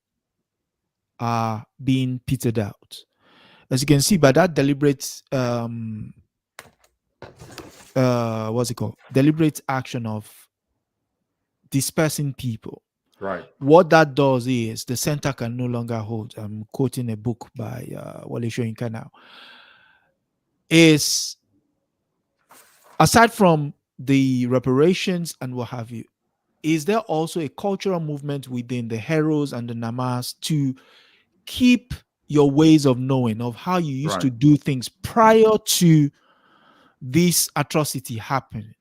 are being petered out. As you can see by that deliberate deliberate action of dispersing people. Right. What that does is the center can no longer hold. I'm quoting a book by Wale Soyinka now. Is aside from the reparations and what have you, is there also a cultural movement within the Heros and the Namas to keep your ways of knowing of how you used to do things prior to this atrocity happening?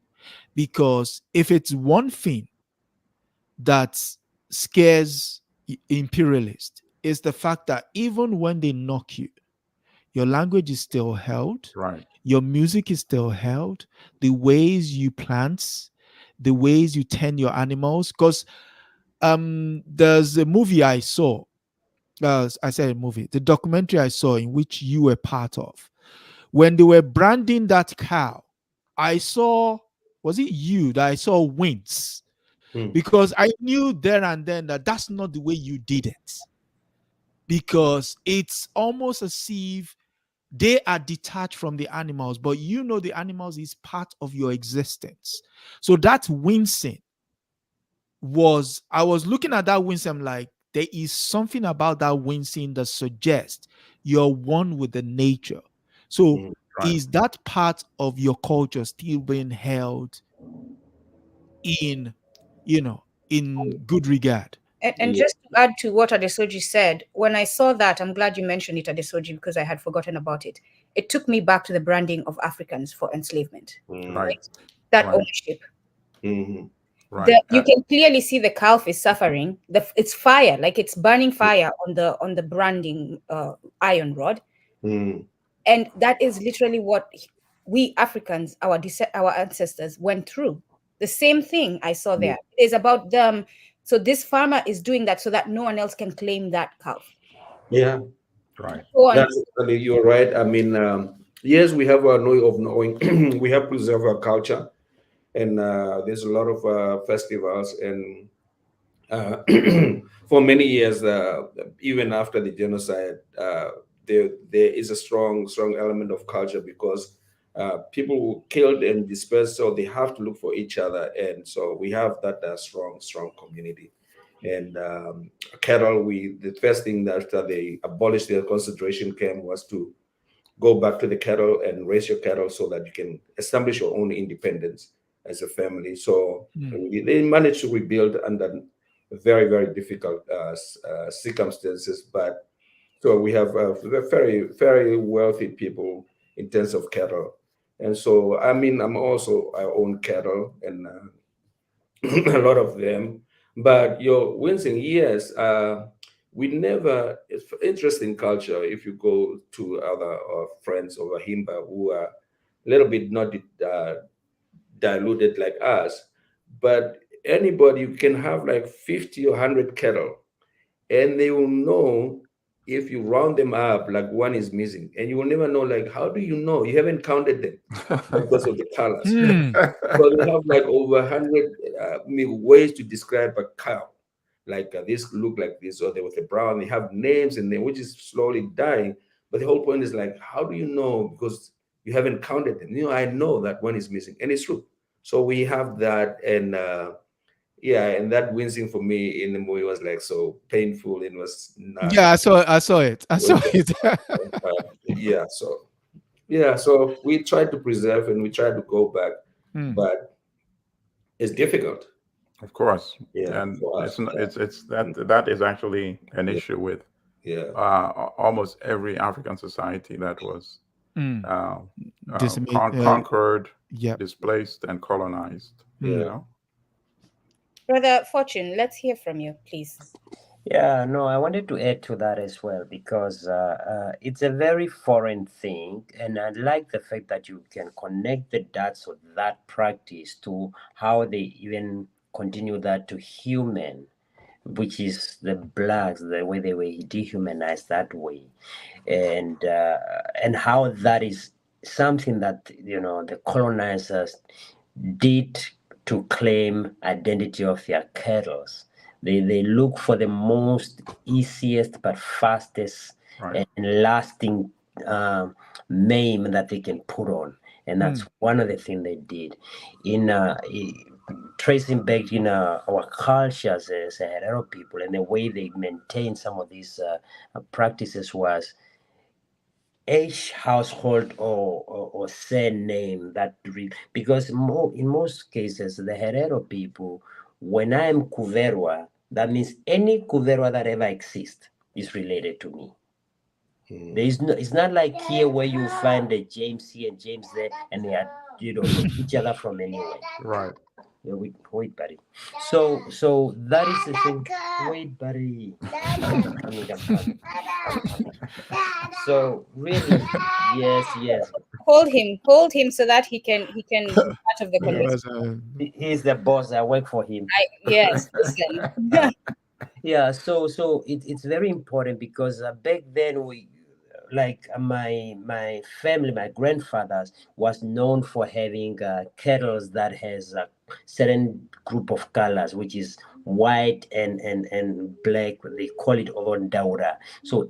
Because if it's one thing that scares imperialists, is the fact that even when they knock you, your language is still held, your music is still held, the ways you plant, the ways you tend your animals. Because there's a movie I saw, I said a movie, the documentary I saw in which you were part of. When they were branding that cow, I saw, was it you that I saw wince? Because I knew there and then that that's not the way you did it. Because it's almost as if they are detached from the animals, but you know the animals is part of your existence. So that wincing was, I was looking at that wincing, I'm like, there is something about that wincing that suggests you're one with the nature. So is that part of your culture still being held in, in good regard? And just to add to what Adesoji said, when I saw that, I'm glad you mentioned it, Adesoji, because I had forgotten about it. It took me back to the branding of Africans for enslavement. That ownership. Mm-hmm. You can clearly see the calf is suffering. It's fire, like it's burning fire on the branding iron rod. And that is literally what we Africans, our ancestors went through. The same thing I saw there is about them. So this farmer is doing that so that no one else can claim that calf. Yeah, you're right. I mean, yes, we have a way of knowing. We have preserved our culture, and there's a lot of festivals. And for many years, even after the genocide, there is a strong element of culture, because people were killed and dispersed, so they have to look for each other, and so we have that strong community. And cattle, the first thing that after they abolished the concentration camp was to go back to the cattle and raise your cattle so that you can establish your own independence as a family. So they managed to rebuild under very, very difficult circumstances. But so we have very, very wealthy people in terms of cattle. And so, I mean, I own cattle and a lot of them. But your Winston, yes, we never, it's interesting culture. If you go to other friends over Himba who are a little bit not diluted like us, but anybody you can have like 50 or 100 cattle, and they will know if you round them up like one is missing, and you will never know like how do you know you haven't counted them because of the colors. So they have like over 100 ways to describe a cow. Like this look like this, or they with a brown. They have names and then which is slowly dying. But the whole point is like, how do you know? Because you haven't counted them. I know that one is missing, and it's true. So we have that, and yeah, and that wincing for me in the movie was like so painful. It was not. Yeah, I saw it. I saw it. Yeah, so we try to preserve and we try to go back, but it's difficult. Of course, Yeah, and for us, it's that is actually an issue with almost every African society that was conquered, displaced, and colonized. You know, Brother Fortune, let's hear from you, please. Yeah, no, I wanted to add to that as well because it's a very foreign thing, and I like the fact that you can connect the dots of that practice to how they even continue that to human, which is the blacks, the way they were dehumanized that way, and how that is something that the colonizers did to claim identity of their cattle. They look for the most easiest but fastest and lasting name that they can put on, and that's one of the things they did in tracing back in our cultures as Herero people, and the way they maintain some of these practices was each household or surname that because in most cases the Herero people, when I am Kuverwa, that means any Kuverwa that ever exists is related to me. There is no, it's not like here where you find a James here and James there and they are each other from anywhere. Right. Yeah, wait, buddy. So that is the thing. Wait, buddy. I'm coming. So really, yes. Hold him so that he can be part of the conversation. He's the boss. I work for him. Yes, listen. Yeah, so it's very important because back then we like my family, my grandfathers was known for having cattle that has a certain group of colors, which is white and black. They call it Daura. So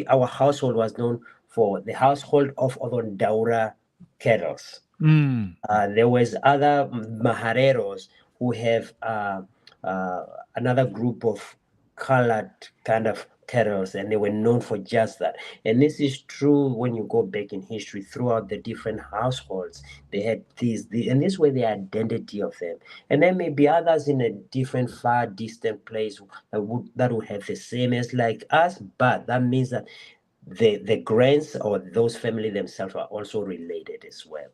our household was known for the household of Daura cattle. There was other Mahareros who have another group of colored kind of carols, and they were known for just that. And this is true when you go back in history throughout the different households. They had and this was the identity of them. And there may be others in a different, far distant place that would have the same as like us, but that means that the grands or those family themselves are also related as well.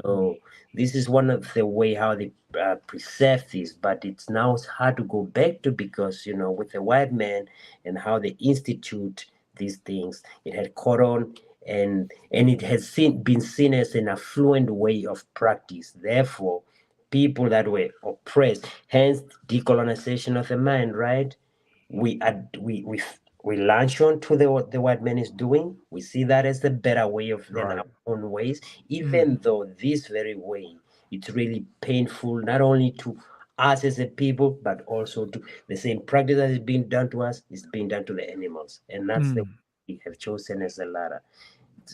So this is one of the way how they preserve this, but it's now hard to go back to because with the white man and how they institute these things, it had caught on and it has been seen as an affluent way of practice. Therefore, people that were oppressed, hence decolonization of the mind, right? We launch on to what the white man is doing. We see that as the better way of than our own ways, even though this very way, it's really painful, not only to us as a people, but also to the same practice that is being done to us is being done to the animals. And that's the way we have chosen as a ladder.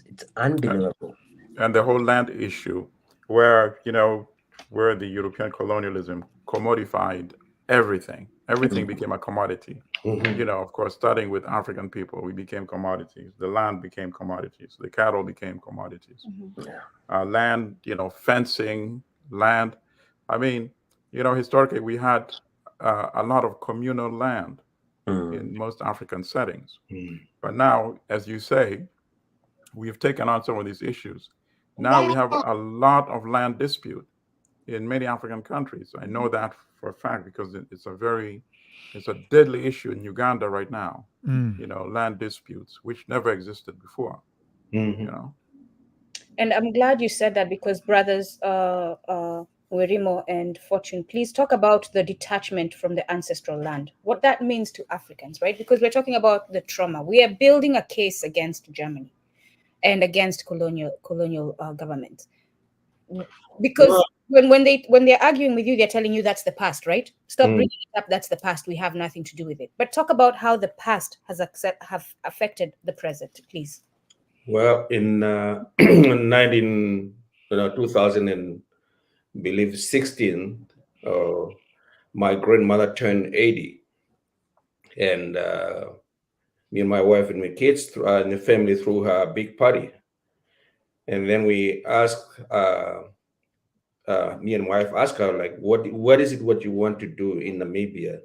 It's unbelievable. And the whole land issue, where the European colonialism commodified everything. Everything became a commodity. Of course, starting with African people, we became commodities. The land became commodities. The cattle became commodities. Land, fencing, land. I mean, historically, we had a lot of communal land in most African settings. But now, as you say, we've taken on some of these issues. Now we have a lot of land dispute in many African countries. I know that for a fact because it's a deadly issue in Uganda right now. Land disputes, which never existed before. And I'm glad you said that, because brothers Nguherimo and Fortune, please talk about the detachment from the ancestral land, what that means to Africans, right? Because we're talking about the trauma. We are building a case against Germany and against colonial governments. Because when they're arguing with you, they're telling you that's the past, right? Stop bringing it up. That's the past. We have nothing to do with it. But talk about how the past have affected the present, please. Well, in 2016, my grandmother turned 80, and me and my wife and my kids and the family threw her a big party. And then we asked, me and my wife asked her, like, what is it what you want to do in Namibia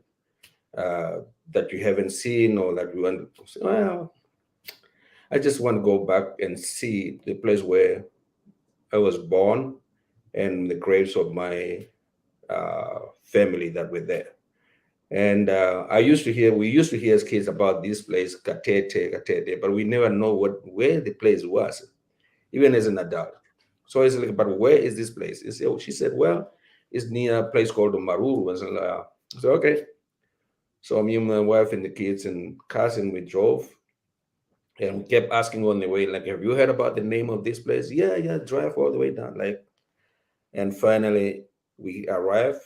that you haven't seen, or that you want to say, well, I just want to go back and see the place where I was born and the graves of my family that were there. And we used to hear as kids about this place, Katete, but we never know where the place was, even as an adult. So it's like, but where is this place? She said, well, it's near a place called Maruru. I said, okay. So me and my wife and the kids and cousin, we drove. And we kept asking on the way, like, have you heard about the name of this place? Yeah, drive all the way down. And finally we arrived.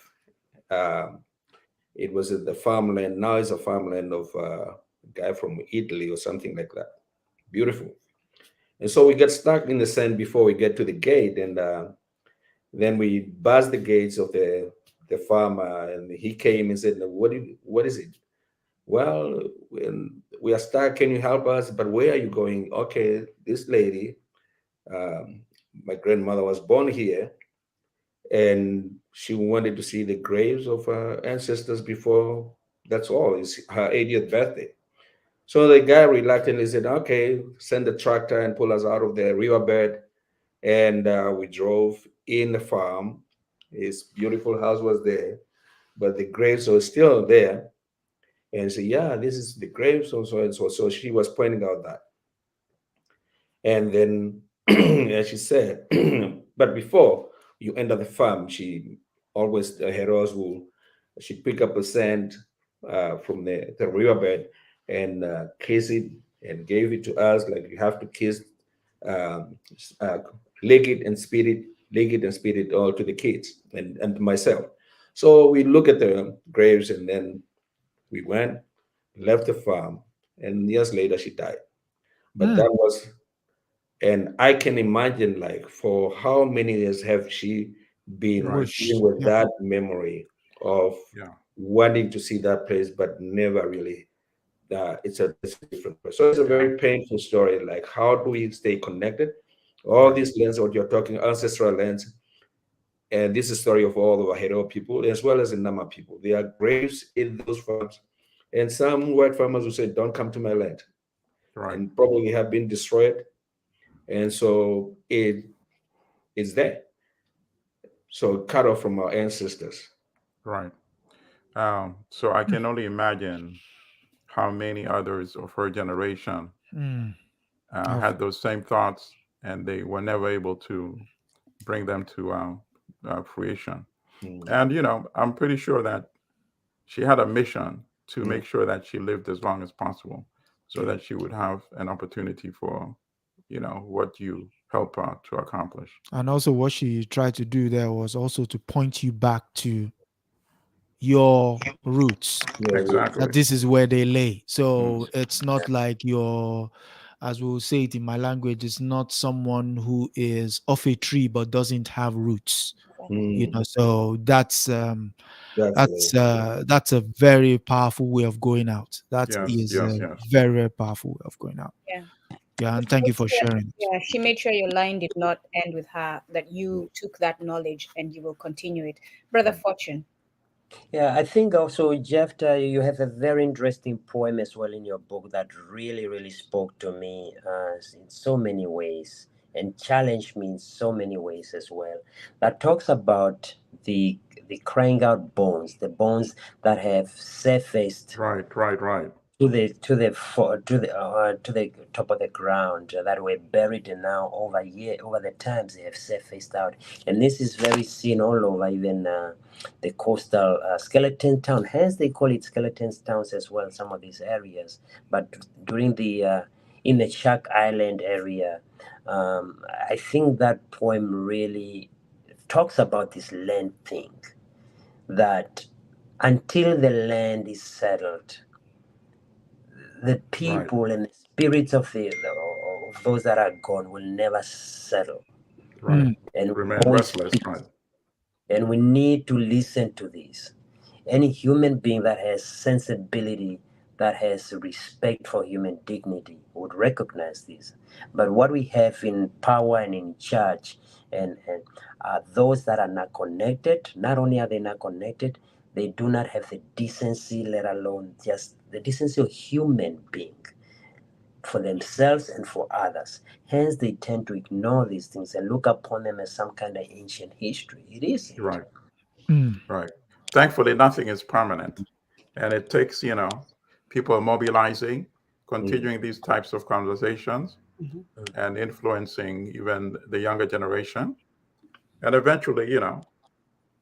It was at the farmland. Now it's a farmland of a guy from Italy or something like that. Beautiful. And so we get stuck in the sand before we get to the gate. And then we buzzed the gates of the farmer, and he came and said, what is it? Well, we are stuck. Can you help us? But where are you going? Okay, this lady, my grandmother was born here, and she wanted to see the graves of her ancestors before. That's all. It's her 80th birthday. So the guy reluctantly said, okay, send the tractor and pull us out of the riverbed. And we drove in the farm. His beautiful house was there, but the graves were still there. And said, yeah, this is the grave, so and so. So she was pointing out that. And then, as she said, but before you enter the farm, she always, the heroes she pick up the sand from the riverbed and kiss it and gave it to us. Like, you have to kiss, lick it and spit it all to the kids and to myself. So we look at the graves, and then we went, left the farm, and years later she died. But that was, and I can imagine, like, for how many years have she been dealing with that memory of wanting to see that place, but never really. It's a different place. So it's a very painful story. Like, how do we stay connected? All these lands, what you're talking, ancestral lands, and this is the story of all the Herero people as well as the Nama people. There are graves in those farms, and some white farmers will say, "Don't come to my land," and probably have been destroyed, and so it's there. So cut off from our ancestors. Right. So I can only imagine how many others of her generation had those same thoughts, and they were never able to bring them to fruition. And, I'm pretty sure that she had a mission to make sure that she lived as long as possible, so that she would have an opportunity for, what you help her to accomplish. And also what she tried to do there was also to point you back to your roots. Exactly. That this is where they lay. So it's not like you're, as we'll say it in my language, it's not someone who is off a tree but doesn't have roots. So that's a very powerful way of going out. That is a very, very powerful way of going out. Yeah, and thank you for sharing. Yeah, she made sure your line did not end with her, that you took that knowledge and you will continue it. Brother Fortune. Yeah, I think also, Jeptha, you have a very interesting poem as well in your book that really, really spoke to me in so many ways and challenged me in so many ways as well. That talks about the crying out bones, the bones that have surfaced Right. to the top of the ground that were buried, and now over the times they have surfaced out, and this is very seen all over, even the coastal skeleton town. Hence, they call it skeleton towns as well. Some of these areas, but during the in the Shark Island area, I think that poem really talks about this land thing, that until the land is settled, the people and the spirits of of those that are gone will never settle. Right. And we Remain always restless. speak, Right. and we need to listen to this. Any human being that has sensibility, that has respect for human dignity, would recognize this. But what we have in power and in charge, and those that are not connected, not only are they not connected, they do not have the decency, let alone just the decency of human being for themselves and for others. Hence, they tend to ignore these things and look upon them as some kind of ancient history. It isn't. Right. Mm. Right. Thankfully, nothing is permanent, and it takes people mobilizing, continuing these types of conversations, and influencing even the younger generation, and eventually,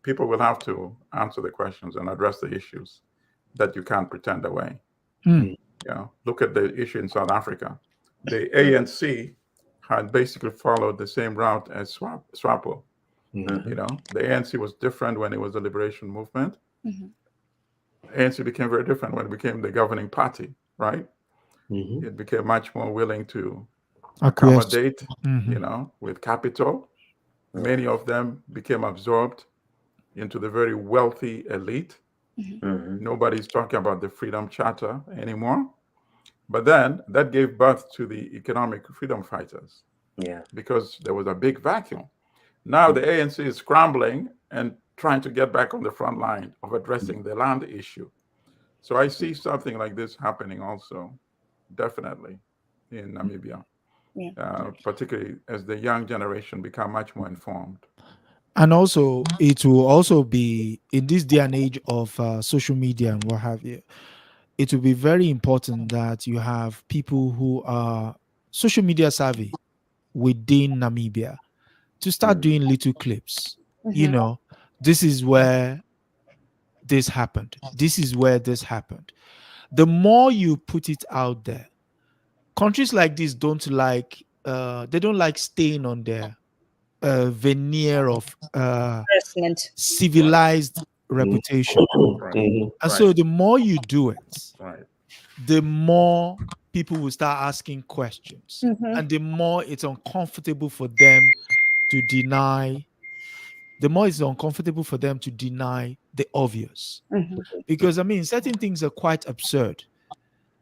people will have to answer the questions and address the issues that you can't pretend away. Mm. Look at the issue in South Africa. The ANC had basically followed the same route as SWAPO. The ANC was different when it was the liberation movement. ANC became very different when it became the governing party, right? It became much more willing to Acquiesce. accommodate, with capital. Many of them became absorbed into the very wealthy elite. Nobody's talking about the Freedom Charter anymore. But then that gave birth to the economic freedom fighters. Yeah. Because there was a big vacuum. Now the ANC is scrambling and trying to get back on the front line of addressing the land issue. So I see something like this happening also, definitely, in Namibia, particularly as the young generation become much more informed. And also, it will also be in this day and age of social media and what have you. It will be very important that you have people who are social media savvy within Namibia to start doing little clips. This is where this happened. This is where this happened. The more you put it out there, countries like this don't like staying on their veneer of civilized reputation. Right. And so the more you do it, Right. the more people will start asking questions, and the more it's uncomfortable for them to deny. The more it's uncomfortable for them to deny the obvious, because certain things are quite absurd.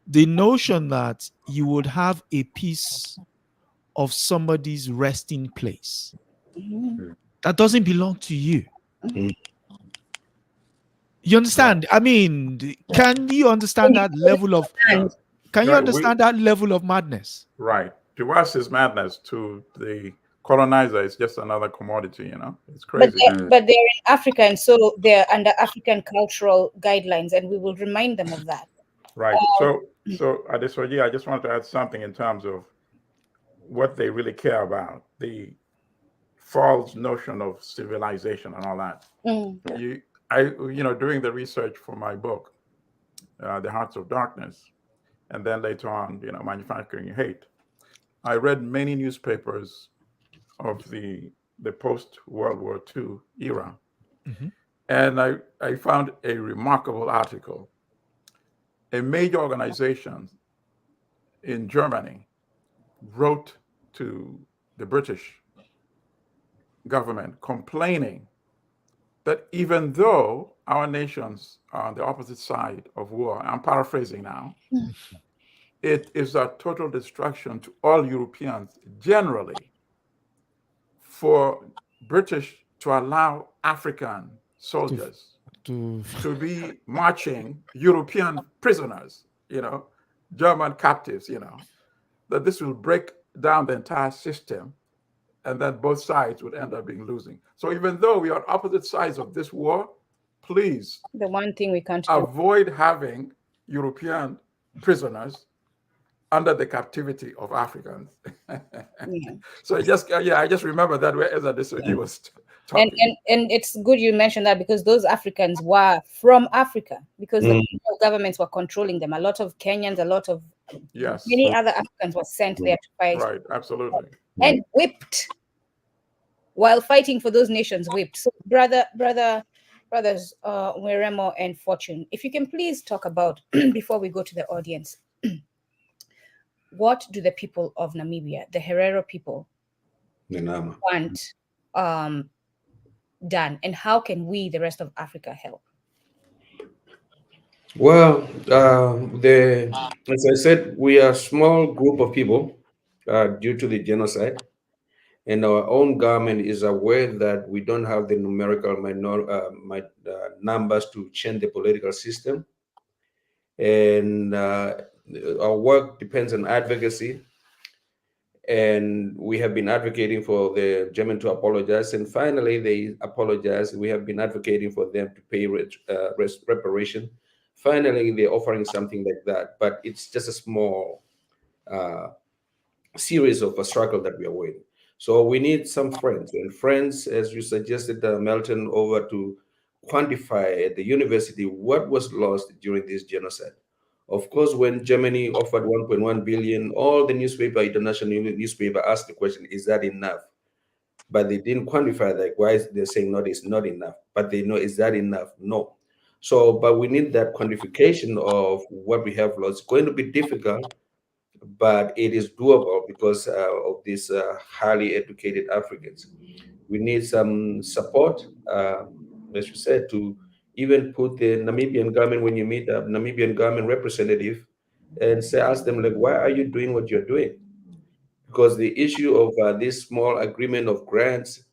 The notion that you would have a piece of somebody's resting place that doesn't belong to you. You understand? Can you understand that level of that level of madness? Right. To us, it's madness. To the colonizer, it's just another commodity. It's crazy. But they're in Africa, and so they're under African cultural guidelines, and we will remind them of that. Right. So Adesoji, I just wanted to add something in terms of what they really care about, the false notion of civilization and all that. During the research for my book, The Hearts of Darkness, and then later on, Manufacturing Hate, I read many newspapers of the post-World War II era. And I found a remarkable article. A major organization in Germany wrote to the British government complaining that even though our nations are on the opposite side of war, I'm paraphrasing now, it is a total destruction to all Europeans generally for British to allow African soldiers to be marching European prisoners, German captives, that this will break down the entire system and that both sides would end up being losing. So even though we are on opposite sides of this war, please, the one thing we can't do. avoid having European prisoners under the captivity of Africans. Yeah. So I just remember that whereas he was And, talking. and it's good you mentioned that, because those Africans were from Africa, because the governments were controlling them. A lot of Kenyans, a lot of many other Africans were sent there to fight. Right, absolutely. And whipped while fighting for those nations, whipped. So brothers, Nguherimo and Fortune, if you can please talk about, before we go to the audience, what do the people of Namibia, the Herero people, want done, and how can we, the rest of Africa, help? Well, as I said, we are a small group of people due to the genocide, and our own government is aware that we don't have the numerical numbers to change the political system, and our work depends on advocacy. And we have been advocating for the German to apologize, and finally they apologized. We have been advocating for them to pay reparation. Finally, they're offering something like that, but it's just a small series of a struggle that we are waiting. So we need some friends, and friends, as you suggested, Melton, over to quantify at the university what was lost during this genocide. Of course, when Germany offered 1.1 billion, all the international newspaper asked the question, is that enough? But they didn't quantify that. Why they're saying it's not enough? But they know, is that enough? No. So, but we need that quantification of what we have lost. It's going to be difficult, but it is doable because of these highly educated Africans. We need some support, as you said, to even put the Namibian government, when you meet a Namibian government representative, and ask them, like, why are you doing what you're doing? Because the issue of this small agreement of grants,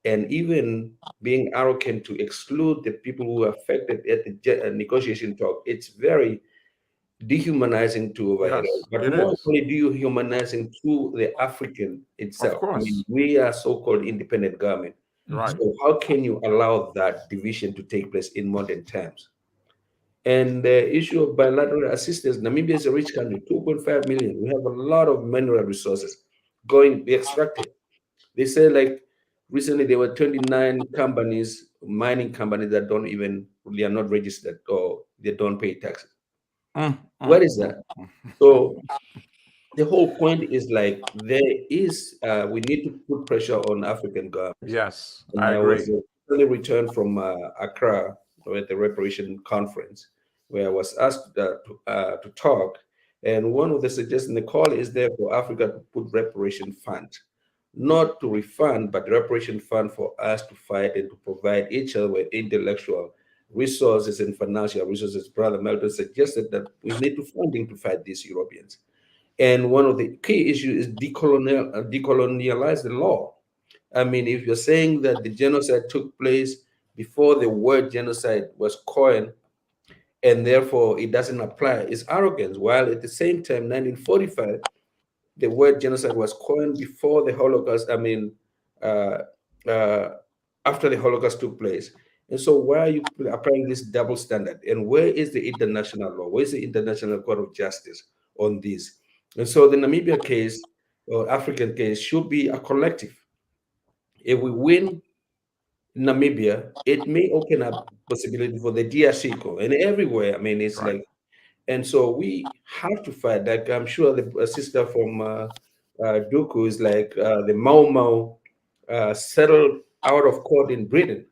and even being arrogant to exclude the people who are affected at the negotiation talk, it's very dehumanizing to OvaHerero, Yes, but it more is. importantly, dehumanizing to the African itself. Of course. I mean, we are so-called independent government. Right. So how can you allow that division to take place in modern times? And the issue of bilateral assistance, Namibia is a rich country, 2.5 million. We have a lot of mineral resources going be extracted. They say, like, recently there were 29 companies, mining companies, that they are not registered, or they don't pay taxes. What is that? So the whole point is, like, we need to put pressure on African governments. Yes, And I I agree. was recently returned from Accra at the Reparation Conference, where I was asked to talk. And one of the suggestions in the call is there for Africa to put reparation fund, not to refund, but reparation fund for us to fight and to provide each other with intellectual resources and financial resources. Brother Melton suggested that we need to funding to fight these Europeans. And one of the key issues is decolonialize the law. I mean, if you're saying that the genocide took place before the word genocide was coined, and therefore it doesn't apply, it's arrogance. While at the same time, 1945, the word genocide was coined before the Holocaust. I mean, uh, uh, after the Holocaust took place. And so, why are you applying this double standard? And where is the international law? Where is the International Court of Justice on this? And so, the Namibia case or African case should be a collective. If we win Namibia, it may open up possibility for the DRC and everywhere. I mean, it's Right. like, and so we have to fight. Like, I'm sure the sister from Duku is like the Mau Mau settled out of court in Britain.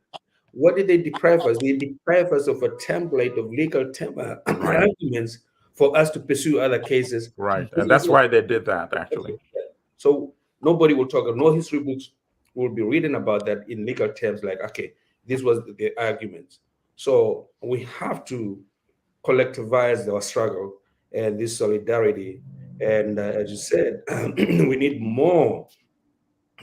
What did they deprive us? They deprive us of a template of legal Right. arguments for us to pursue other cases. Right. And that's why they did that, actually. So nobody will talk, no history books will be reading about that in legal terms, like, okay, this was the arguments. So we have to collectivize our struggle and this solidarity. And as you said, we need more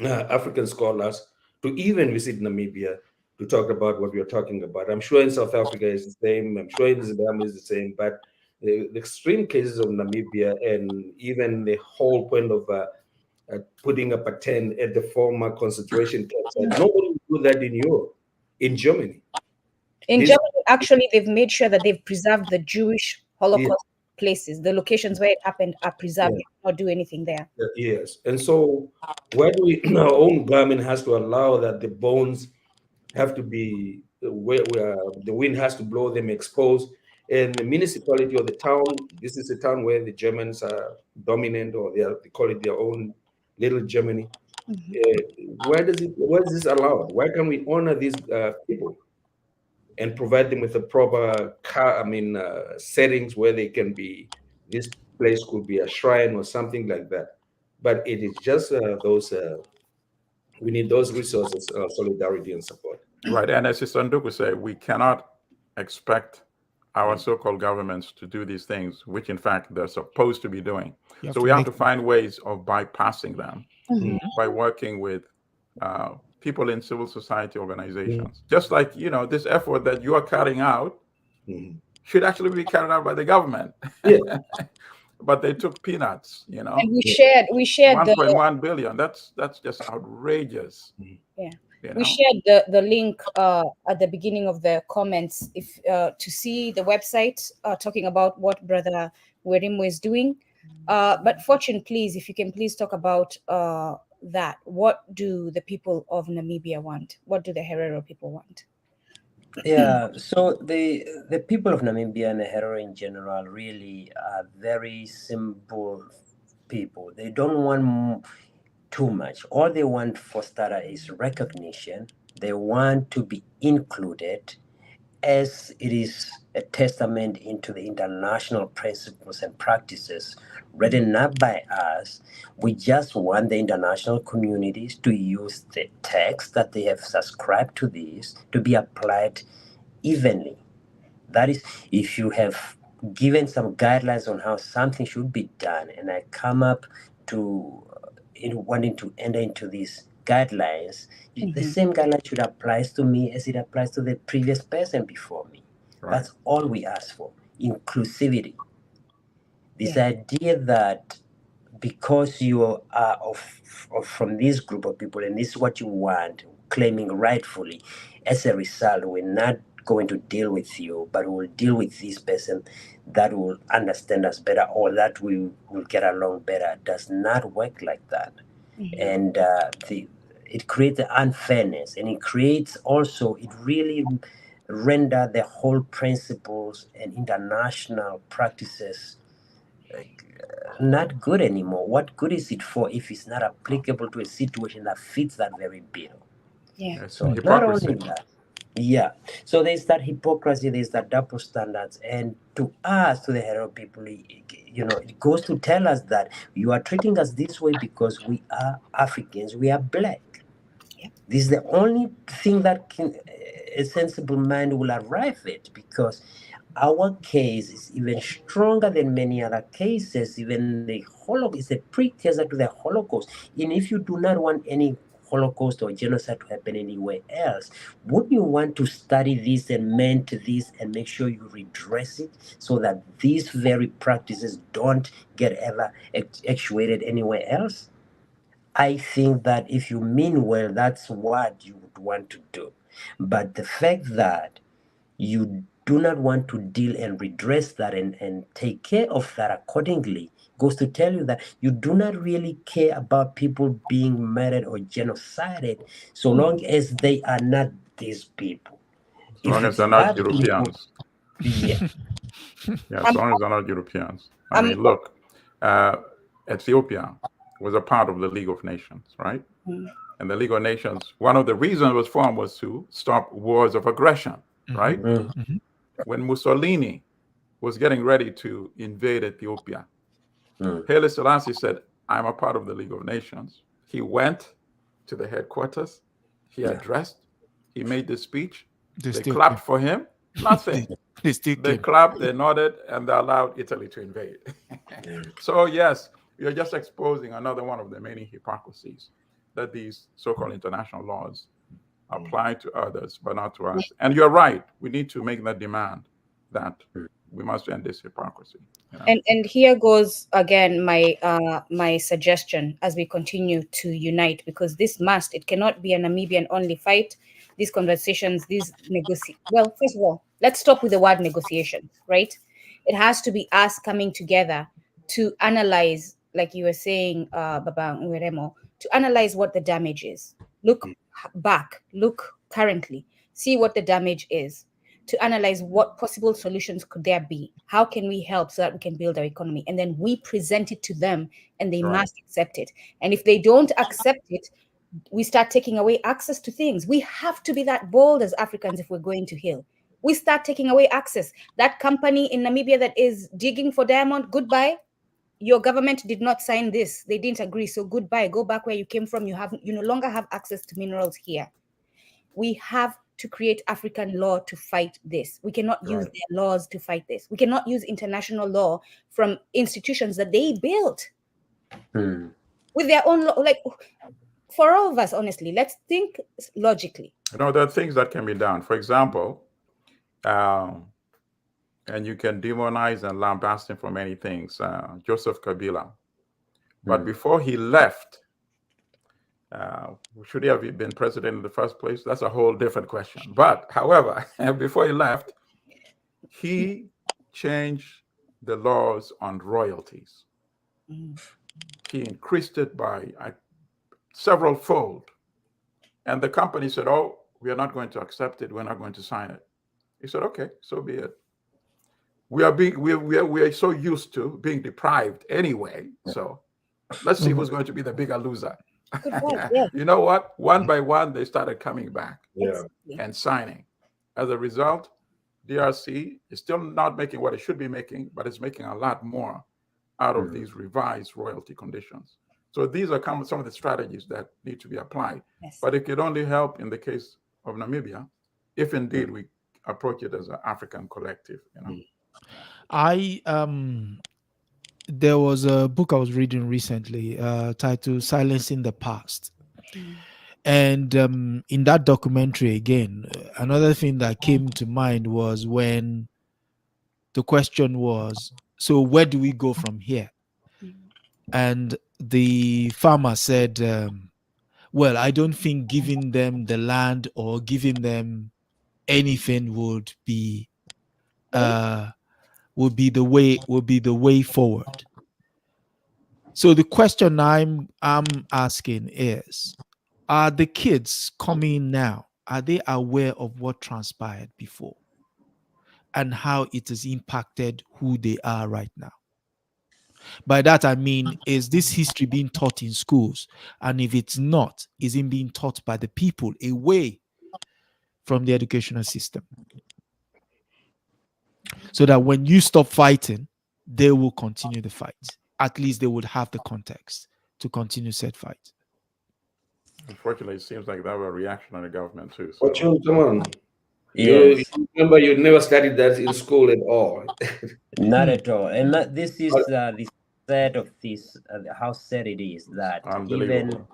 African scholars to even visit Namibia to talk about what we are talking about. I'm sure in South Africa it's the same. I'm sure in Zimbabwe is the same. But the extreme cases of Namibia and even the whole point of putting up a tent at the former concentration camps, nobody would do that in Europe, in Germany. In Germany, actually, they've made sure that they've preserved the Jewish Holocaust places. The locations where it happened are preserved. You cannot do anything there. Yes. And so why do we, our own government has to allow that the bones have to be, where the wind has to blow them exposed. And the municipality or the town, this is a town where the Germans are dominant, or they call it their own little Germany. Why is this allowed? Why can't we honor these people and provide them with a proper settings where they can be, this place could be a shrine or something like that. But it is just those we need those resources, solidarity and support. Right. And as Sister Nduku said, we cannot expect our so-called governments to do these things, which in fact they're supposed to be doing. So we have to find ways of bypassing them by working with people in civil society organizations. Just like, this effort that you are carrying out should actually be carried out by the government. But they took peanuts, And we shared 1.1 billion. That's just outrageous. We shared the link at the beginning of the comments if to see the website talking about what Brother Nguherimo is doing. But Fortune, please, if you can please talk about that. What do the people of Namibia want? What do the Herero people want? Yeah, so the people of Namibia and the Herero in general really are very simple people. They don't want too much. All they want for starter is recognition. They want to be included, as it is a testament into the international principles and practices written not by us. We just want the international communities to use the text that they have subscribed to this to be applied evenly. That is, if you have given some guidelines on how something should be done, and I come up to wanting to enter into these guidelines, the same guideline should apply to me as it applies to the previous person before me. Right. That's all we ask for, inclusivity. This idea that because you are from this group of people and this is what you want, claiming rightfully, as a result, we're not going to deal with you, but we'll deal with this person that will understand us better, or that we will get along better, does not work like that. And it creates the unfairness, and it really render the whole principles and international practices not good anymore. What good is it for if it's not applicable to a situation that fits that very bill? So not only that, so there's that hypocrisy, there's that double standards, and to us, to the Herero people, it goes to tell us that you are treating us this way because we are Africans, we are black. This is the only thing that a sensible mind will arrive at, because our case is even stronger than many other cases. Even the Holocaust is a precursor to the Holocaust. And if you do not want any Holocaust or genocide to happen anywhere else, wouldn't you want to study this and mend this and make sure you redress it so that these very practices don't get ever actuated anywhere else? I think that if you mean well, that's what you would want to do. But the fact that you do not want to deal and redress that and take care of that accordingly goes to tell you that you do not really care about people being murdered or genocided, so long as they are not these people. As long as they're not Europeans. Yeah. As long as they're not Europeans. I mean, look, Ethiopia was a part of the League of Nations, right? And the League of Nations, one of the reasons it was formed was to stop wars of aggression, right? When Mussolini was getting ready to invade Ethiopia, Haile Selassie said, I'm a part of the League of Nations. He went to the headquarters, he addressed, he made the speech, they clapped for him, nothing. They clapped, they nodded, and they allowed Italy to invade. So yes, you're just exposing another one of the many hypocrisies that these so-called international laws apply to others, but not to us. And you're right. We need to make that demand that we must end this hypocrisy. You know? And here goes again my suggestion as we continue to unite, because it cannot be a Namibian only fight. These conversations, well, first of all, let's stop with the word negotiation, right? It has to be us coming together to analyze, like you were saying, Baba Nguherimo, to analyze what the damage is. Look back, look currently, see what the damage is, to analyze what possible solutions could there be. How can we help so that we can build our economy? And then we present it to them, and they must accept it. And if they don't accept it, we start taking away access to things. We have to be that bold as Africans if we're going to heal. We start taking away access. That company in Namibia that is digging for diamond, goodbye. Your government did not sign this. They didn't agree. So goodbye. Go back where you came from. You no longer have access to minerals here. We have to create African law to fight this. We cannot use their laws to fight this. We cannot use international law from institutions that they built with their own law. Like, for all of us, honestly, let's think logically. You know, there are things that can be done. For example, and you can demonize and lambast him for many things, Joseph Kabila. But before he left, should he have been president in the first place? That's a whole different question. But however, before he left, he changed the laws on royalties. He increased it by several fold. And the company said, oh, we are not going to accept it. We're not going to sign it. He said, okay, so be it. We are so used to being deprived anyway. So let's see who's going to be the bigger loser. You know what? One by one, they started coming back and signing. As a result, DRC is still not making what it should be making, but it's making a lot more out of these revised royalty conditions. So these are some of the strategies that need to be applied. But it could only help in the case of Namibia if indeed we approach it as an African collective. You know? There was a book I was reading recently titled Silencing the Past. And in that documentary, again, another thing that came to mind was when the question was, so where do we go from here? And the farmer said, well, I don't think giving them the land or giving them anything would be the way forward. So the question I'm asking is, are the kids coming now, are they aware of what transpired before and how it has impacted who they are right now? By that I mean, is this history being taught in schools? And if it's not, is it being taught by the people away from the educational system? So that when you stop fighting, they will continue the fight. At least they would have the context to continue said fight. Unfortunately, it seems like that was a reaction on the government too. So. But you, come on. You remember you never studied that in school at all. Not at all. And this is the sad of this, how sad it is that even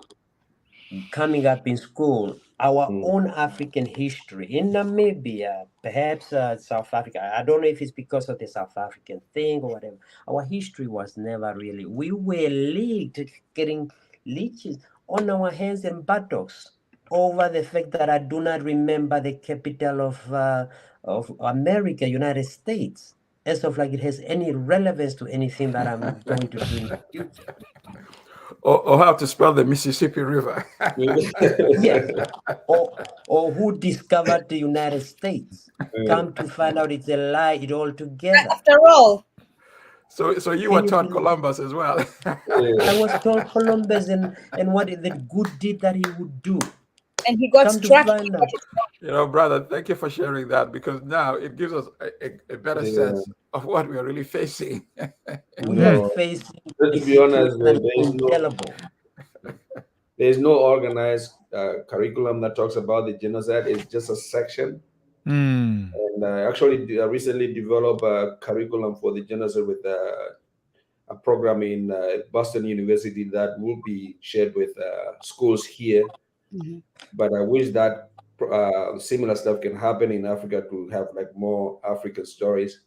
coming up in school, our own African history in Namibia, perhaps South Africa, I don't know if it's because of the South African thing or whatever, our history was never really, we were leaked, getting leeches on our hands and buttocks over the fact that I do not remember the capital of America, United States, as of like it has any relevance to anything that I'm going to do in the future. Or how to spell the Mississippi River. Yes. Or who discovered the United States. Come to find out it's a lie, it all together. After all. So you were taught Columbus as well. I was told Columbus and what the good deed that he would do. And he got struck. You know, brother, thank you for sharing that, because now it gives us a better sense of what we are really facing. We are facing, to be honest, there's no organized curriculum that talks about the genocide. It's just a section. And I actually recently developed a curriculum for the genocide with a program in Boston University that will be shared with schools here. But I wish that similar stuff can happen in Africa to have like more African stories.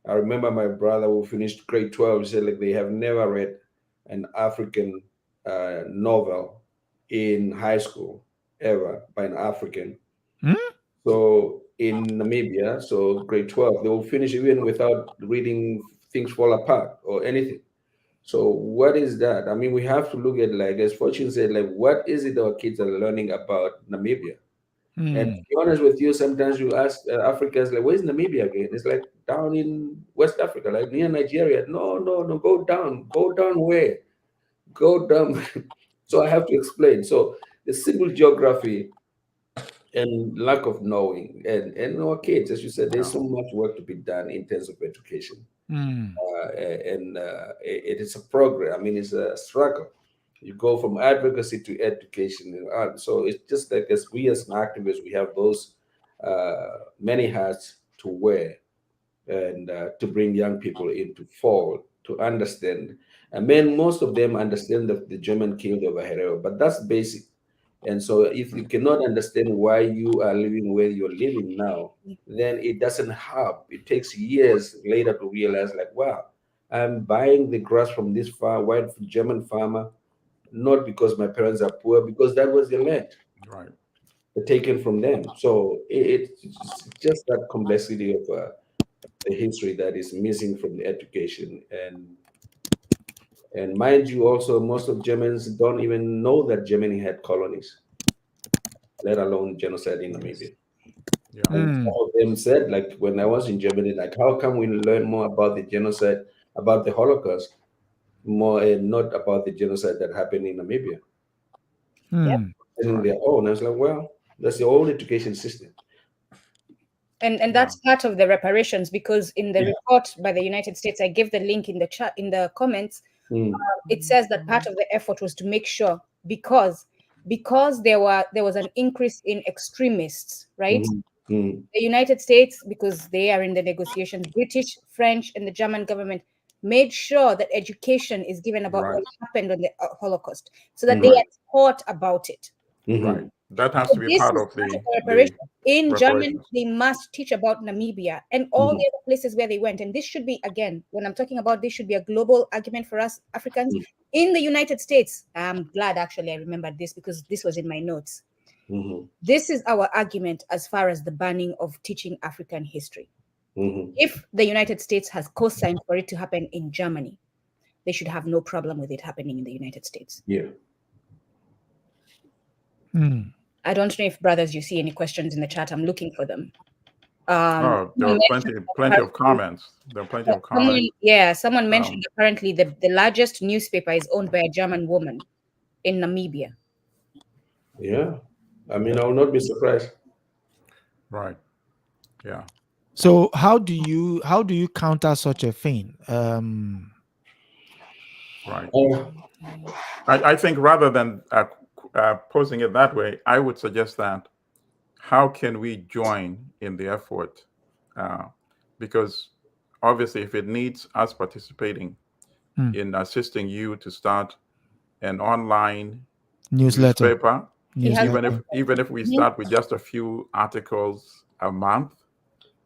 I remember my brother who finished grade 12 said like they have never read an African novel in high school ever by an African. So in Namibia, so grade 12, they will finish even without reading Things Fall Apart or anything. So what is that? I mean, we have to look at, like, as Fortune said, like, what is it our kids are learning about Namibia? And to be honest with you, sometimes you ask Africans, like, where's Namibia again? It's like down in West Africa, like near Nigeria. No, go down. Go down where? Go down. So I have to explain. So the simple geography and lack of knowing, and our kids, as you said, there's so much work to be done in terms of education. It is a program. I mean, it's a struggle. You go from advocacy to education, so it's just like, as we as activists, we have those many hats to wear, and to bring young people into fold to understand. I mean, most of them understand that the German killed OvaHerero, but that's basic. And so if you cannot understand why you are living where you're living now, then it doesn't help. It takes years later to realize, like, wow, I'm buying the grass from this white German farmer, not because my parents are poor, because that was their land. Right. Taken from them. So it's just that complexity of the history that is missing from the education. And mind you, also, most of Germans don't even know that Germany had colonies, let alone genocide in Namibia. Yeah. And some of them said, like, when I was in Germany, like, how come we learn more about the genocide, about the Holocaust, more, and not about the genocide that happened in Namibia? And their own. I was like, well, that's the old education system. And that's part of the reparations, because in the report by the United States, I gave the link in the chat, in the comments. It says that part of the effort was to make sure, because there was an increase in extremists, right? The United States, because they are in the negotiations, British, French, and the German government made sure that education is given about what happened on the Holocaust, so that they are taught about it. Right. That has to be part of the reparation. In Germany, reparations. they must teach about Namibia and all the other places where they went. And this should be, again, when I'm talking about this, should be a global argument for us Africans. In the United States, I'm glad actually I remembered this, because this was in my notes. This is our argument as far as the banning of teaching African history. If the United States has co-signed for it to happen in Germany, they should have no problem with it happening in the United States. I don't know if, brothers, you see any questions in the chat. I'm looking for them. There are plenty of comments. There are plenty of comments. Someone mentioned apparently the largest newspaper is owned by a German woman in Namibia. Yeah, I mean, I will not be surprised. Right. Yeah. So how do you counter such a thing? Right. I think rather than posing it that way, I would suggest that how can we join in the effort? Because obviously, if it needs us participating in assisting you to start an online newspaper, even if we start with just a few articles a month,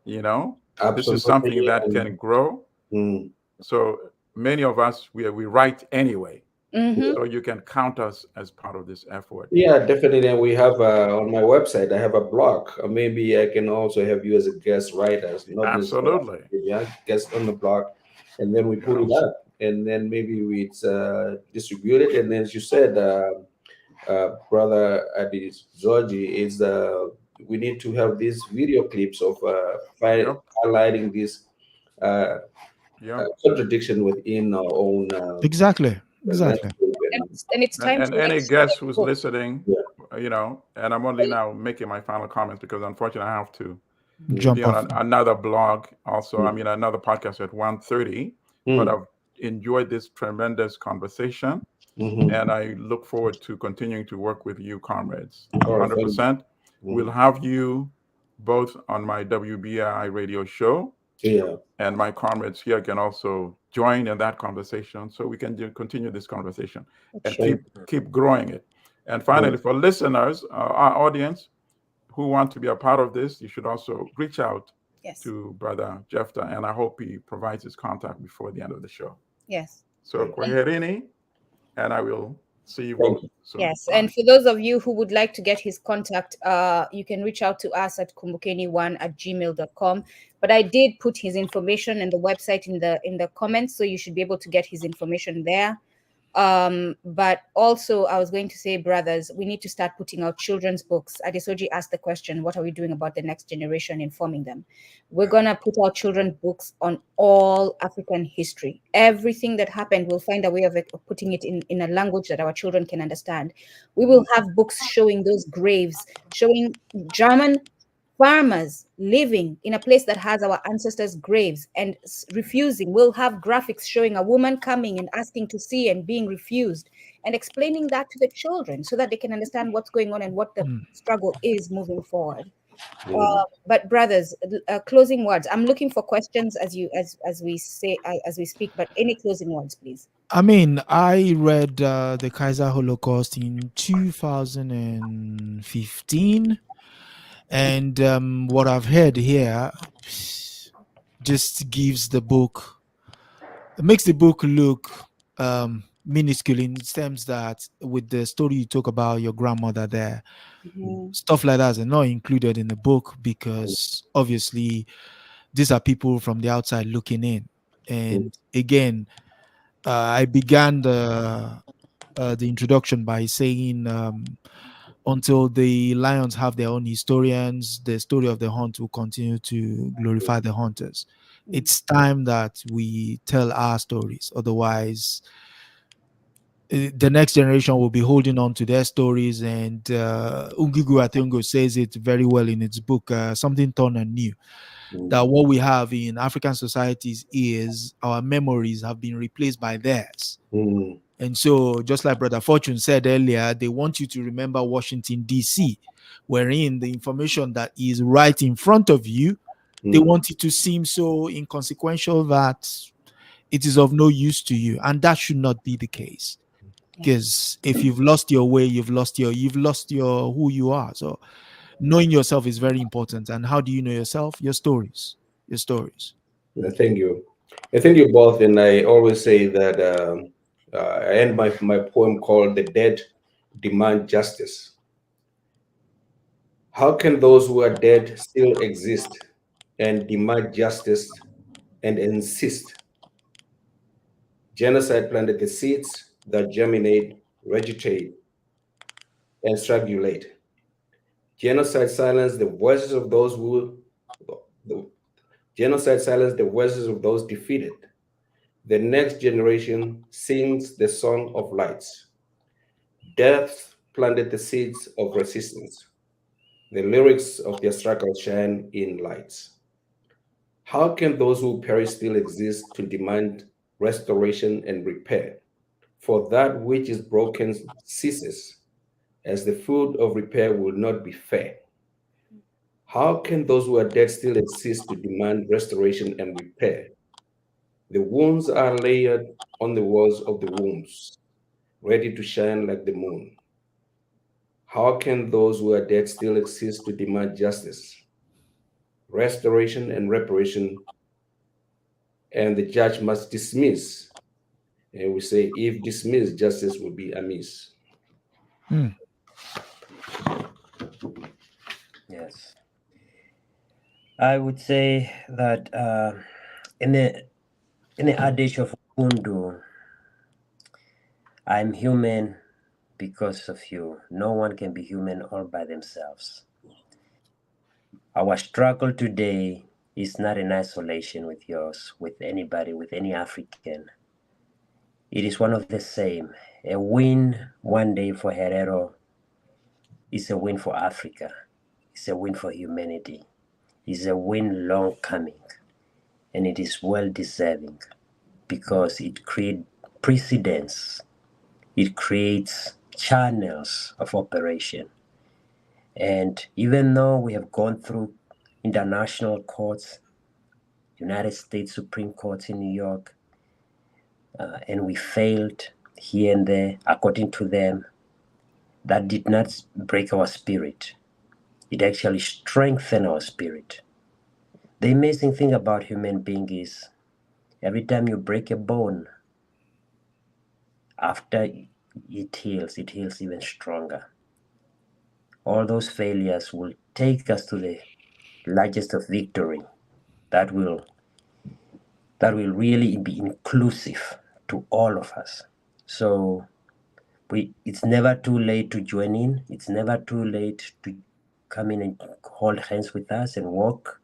this is something that can grow. So many of us, we write anyway. So you can count us as part of this effort. Yeah, definitely. And we have on my website, I have a blog. Maybe I can also have you as a guest writer. Absolutely. Guest on the blog. And then we put it up. And then maybe it's distributed. And then, as you said, Brother Adi Zoji, is we need to have these video clips of highlighting this contradiction within our own. Exactly. And it's time and any guest who's listening, and I'm only now making my final comments because unfortunately I have to be on another blog also. I mean, another podcast at 1:30, but I've enjoyed this tremendous conversation. And I look forward to continuing to work with you, comrades. 100%. We'll have you both on my WBI radio show. And my comrades here can also join in that conversation, so we can continue this conversation and keep growing it. And finally, for listeners, our audience, who want to be a part of this, you should also reach out Yes. to Brother Jephta, and I hope he provides his contact before the end of the show. Yes. So, Nguherimo, and I will see you Thank both soon. Yes, Bye. and for those of you who would like to get his contact, you can reach out to us at kumbukeni1@gmail.com. But I did put his information and the website in the comments, so you should be able to get his information there. But also I was going to say, brothers, we need to start putting out children's books. Adesoji asked the question, what are we doing about the next generation, informing them? We're gonna put out children's books on all African history. Everything that happened, we'll find a way of putting it in a language that our children can understand. We will have books showing those graves, showing German farmers living in a place that has our ancestors' graves and refusing. We'll have graphics showing a woman coming and asking to see and being refused, and explaining that to the children so that they can understand what's going on and what the struggle is moving forward. But brothers, closing words. I'm looking for questions as we speak, but any closing words, please. I mean, I read the Kaiser Holocaust in 2015. And what I've heard here just gives the book, it makes the book look minuscule in terms that with the story you talk about your grandmother there, stuff like that are not included in the book because obviously these are people from the outside looking in. And again, I began the introduction by saying until the lions have their own historians, the story of the hunt will continue to glorify the hunters. It's time that we tell our stories. Otherwise, the next generation will be holding on to their stories. And Ungigu Athiongo says it very well in its book, Something Torn and New, that what we have in African societies is our memories have been replaced by theirs. And so, just like Brother Fortune said earlier, they want you to remember Washington, D.C., wherein the information that is right in front of you, they want it to seem so inconsequential that it is of no use to you. And that should not be the case. Because if you've lost your way, you've lost your who you are. So knowing yourself is very important. And how do you know yourself? Your stories. Thank you. I thank you both. And I always say that I end my poem called "The Dead Demand Justice." How can those who are dead still exist and demand justice and insist? Genocide planted the seeds that germinate, vegetate, and strangulate. Genocide silenced the voices of those genocide silenced the voices of those defeated. The next generation sings the song of lights. Death planted the seeds of resistance. The lyrics of their struggle shine in lights. How can those who perish still exist to demand restoration and repair? For that which is broken ceases, as the food of repair will not be fair. How can those who are dead still exist to demand restoration and repair? The wounds are layered on the walls of the wombs, ready to shine like the moon. How can those who are dead still exist to demand justice, restoration, and reparation? And the judge must dismiss. And we say, if dismissed, justice will be amiss. Yes. I would say that in the adage of Kundu, I'm human because of you. No one can be human all by themselves. Our struggle today is not in isolation with yours, with anybody, with any African. It is one of the same. A win one day for Herero is a win for Africa. It's a win for humanity. It's a win long coming. And it is well deserving because it creates precedents. It creates channels of operation. And even though we have gone through international courts, United States Supreme Court in New York, and we failed here and there, according to them, that did not break our spirit. It actually strengthens our spirit. The amazing thing about human being is every time you break a bone, after it heals even stronger. All those failures will take us to the largest of victory that will really be inclusive to all of us. So it's never too late to join in. It's never too late to come in and hold hands with us and walk.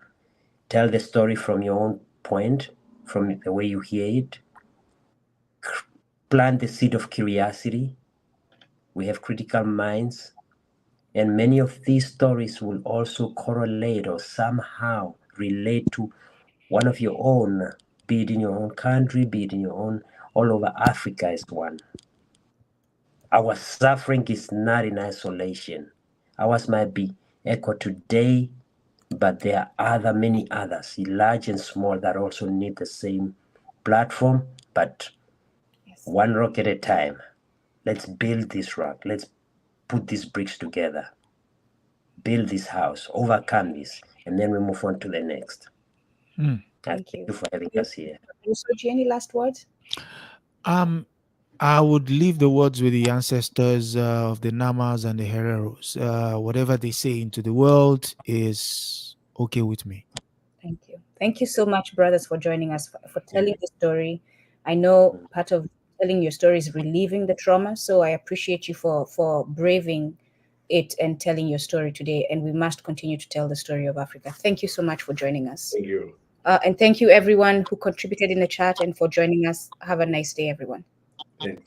Tell the story from your own point, from the way you hear it. Plant the seed of curiosity. We have critical minds. And many of these stories will also correlate or somehow relate to one of your own, be it in your own country, be it in your own, all over Africa is one. Our suffering is not in isolation. Ours might be echo today, but there are many others, large and small, that also need the same platform, but one rock at a time. Let's build this rock. Let's put these bricks together. Build this house, overcome this, and then we move on to the next. Thank you for having us here. Any last words? I would leave the words with the ancestors of the Namas and the Hereros. Whatever they say into the world is okay with me. Thank you. Thank you so much, brothers, for joining us, for telling the story. I know part of telling your story is relieving the trauma, so I appreciate you for braving it and telling your story today. And we must continue to tell the story of Africa. Thank you so much for joining us. Thank you. And thank you, everyone who contributed in the chat and for joining us. Have a nice day, everyone. Thanks.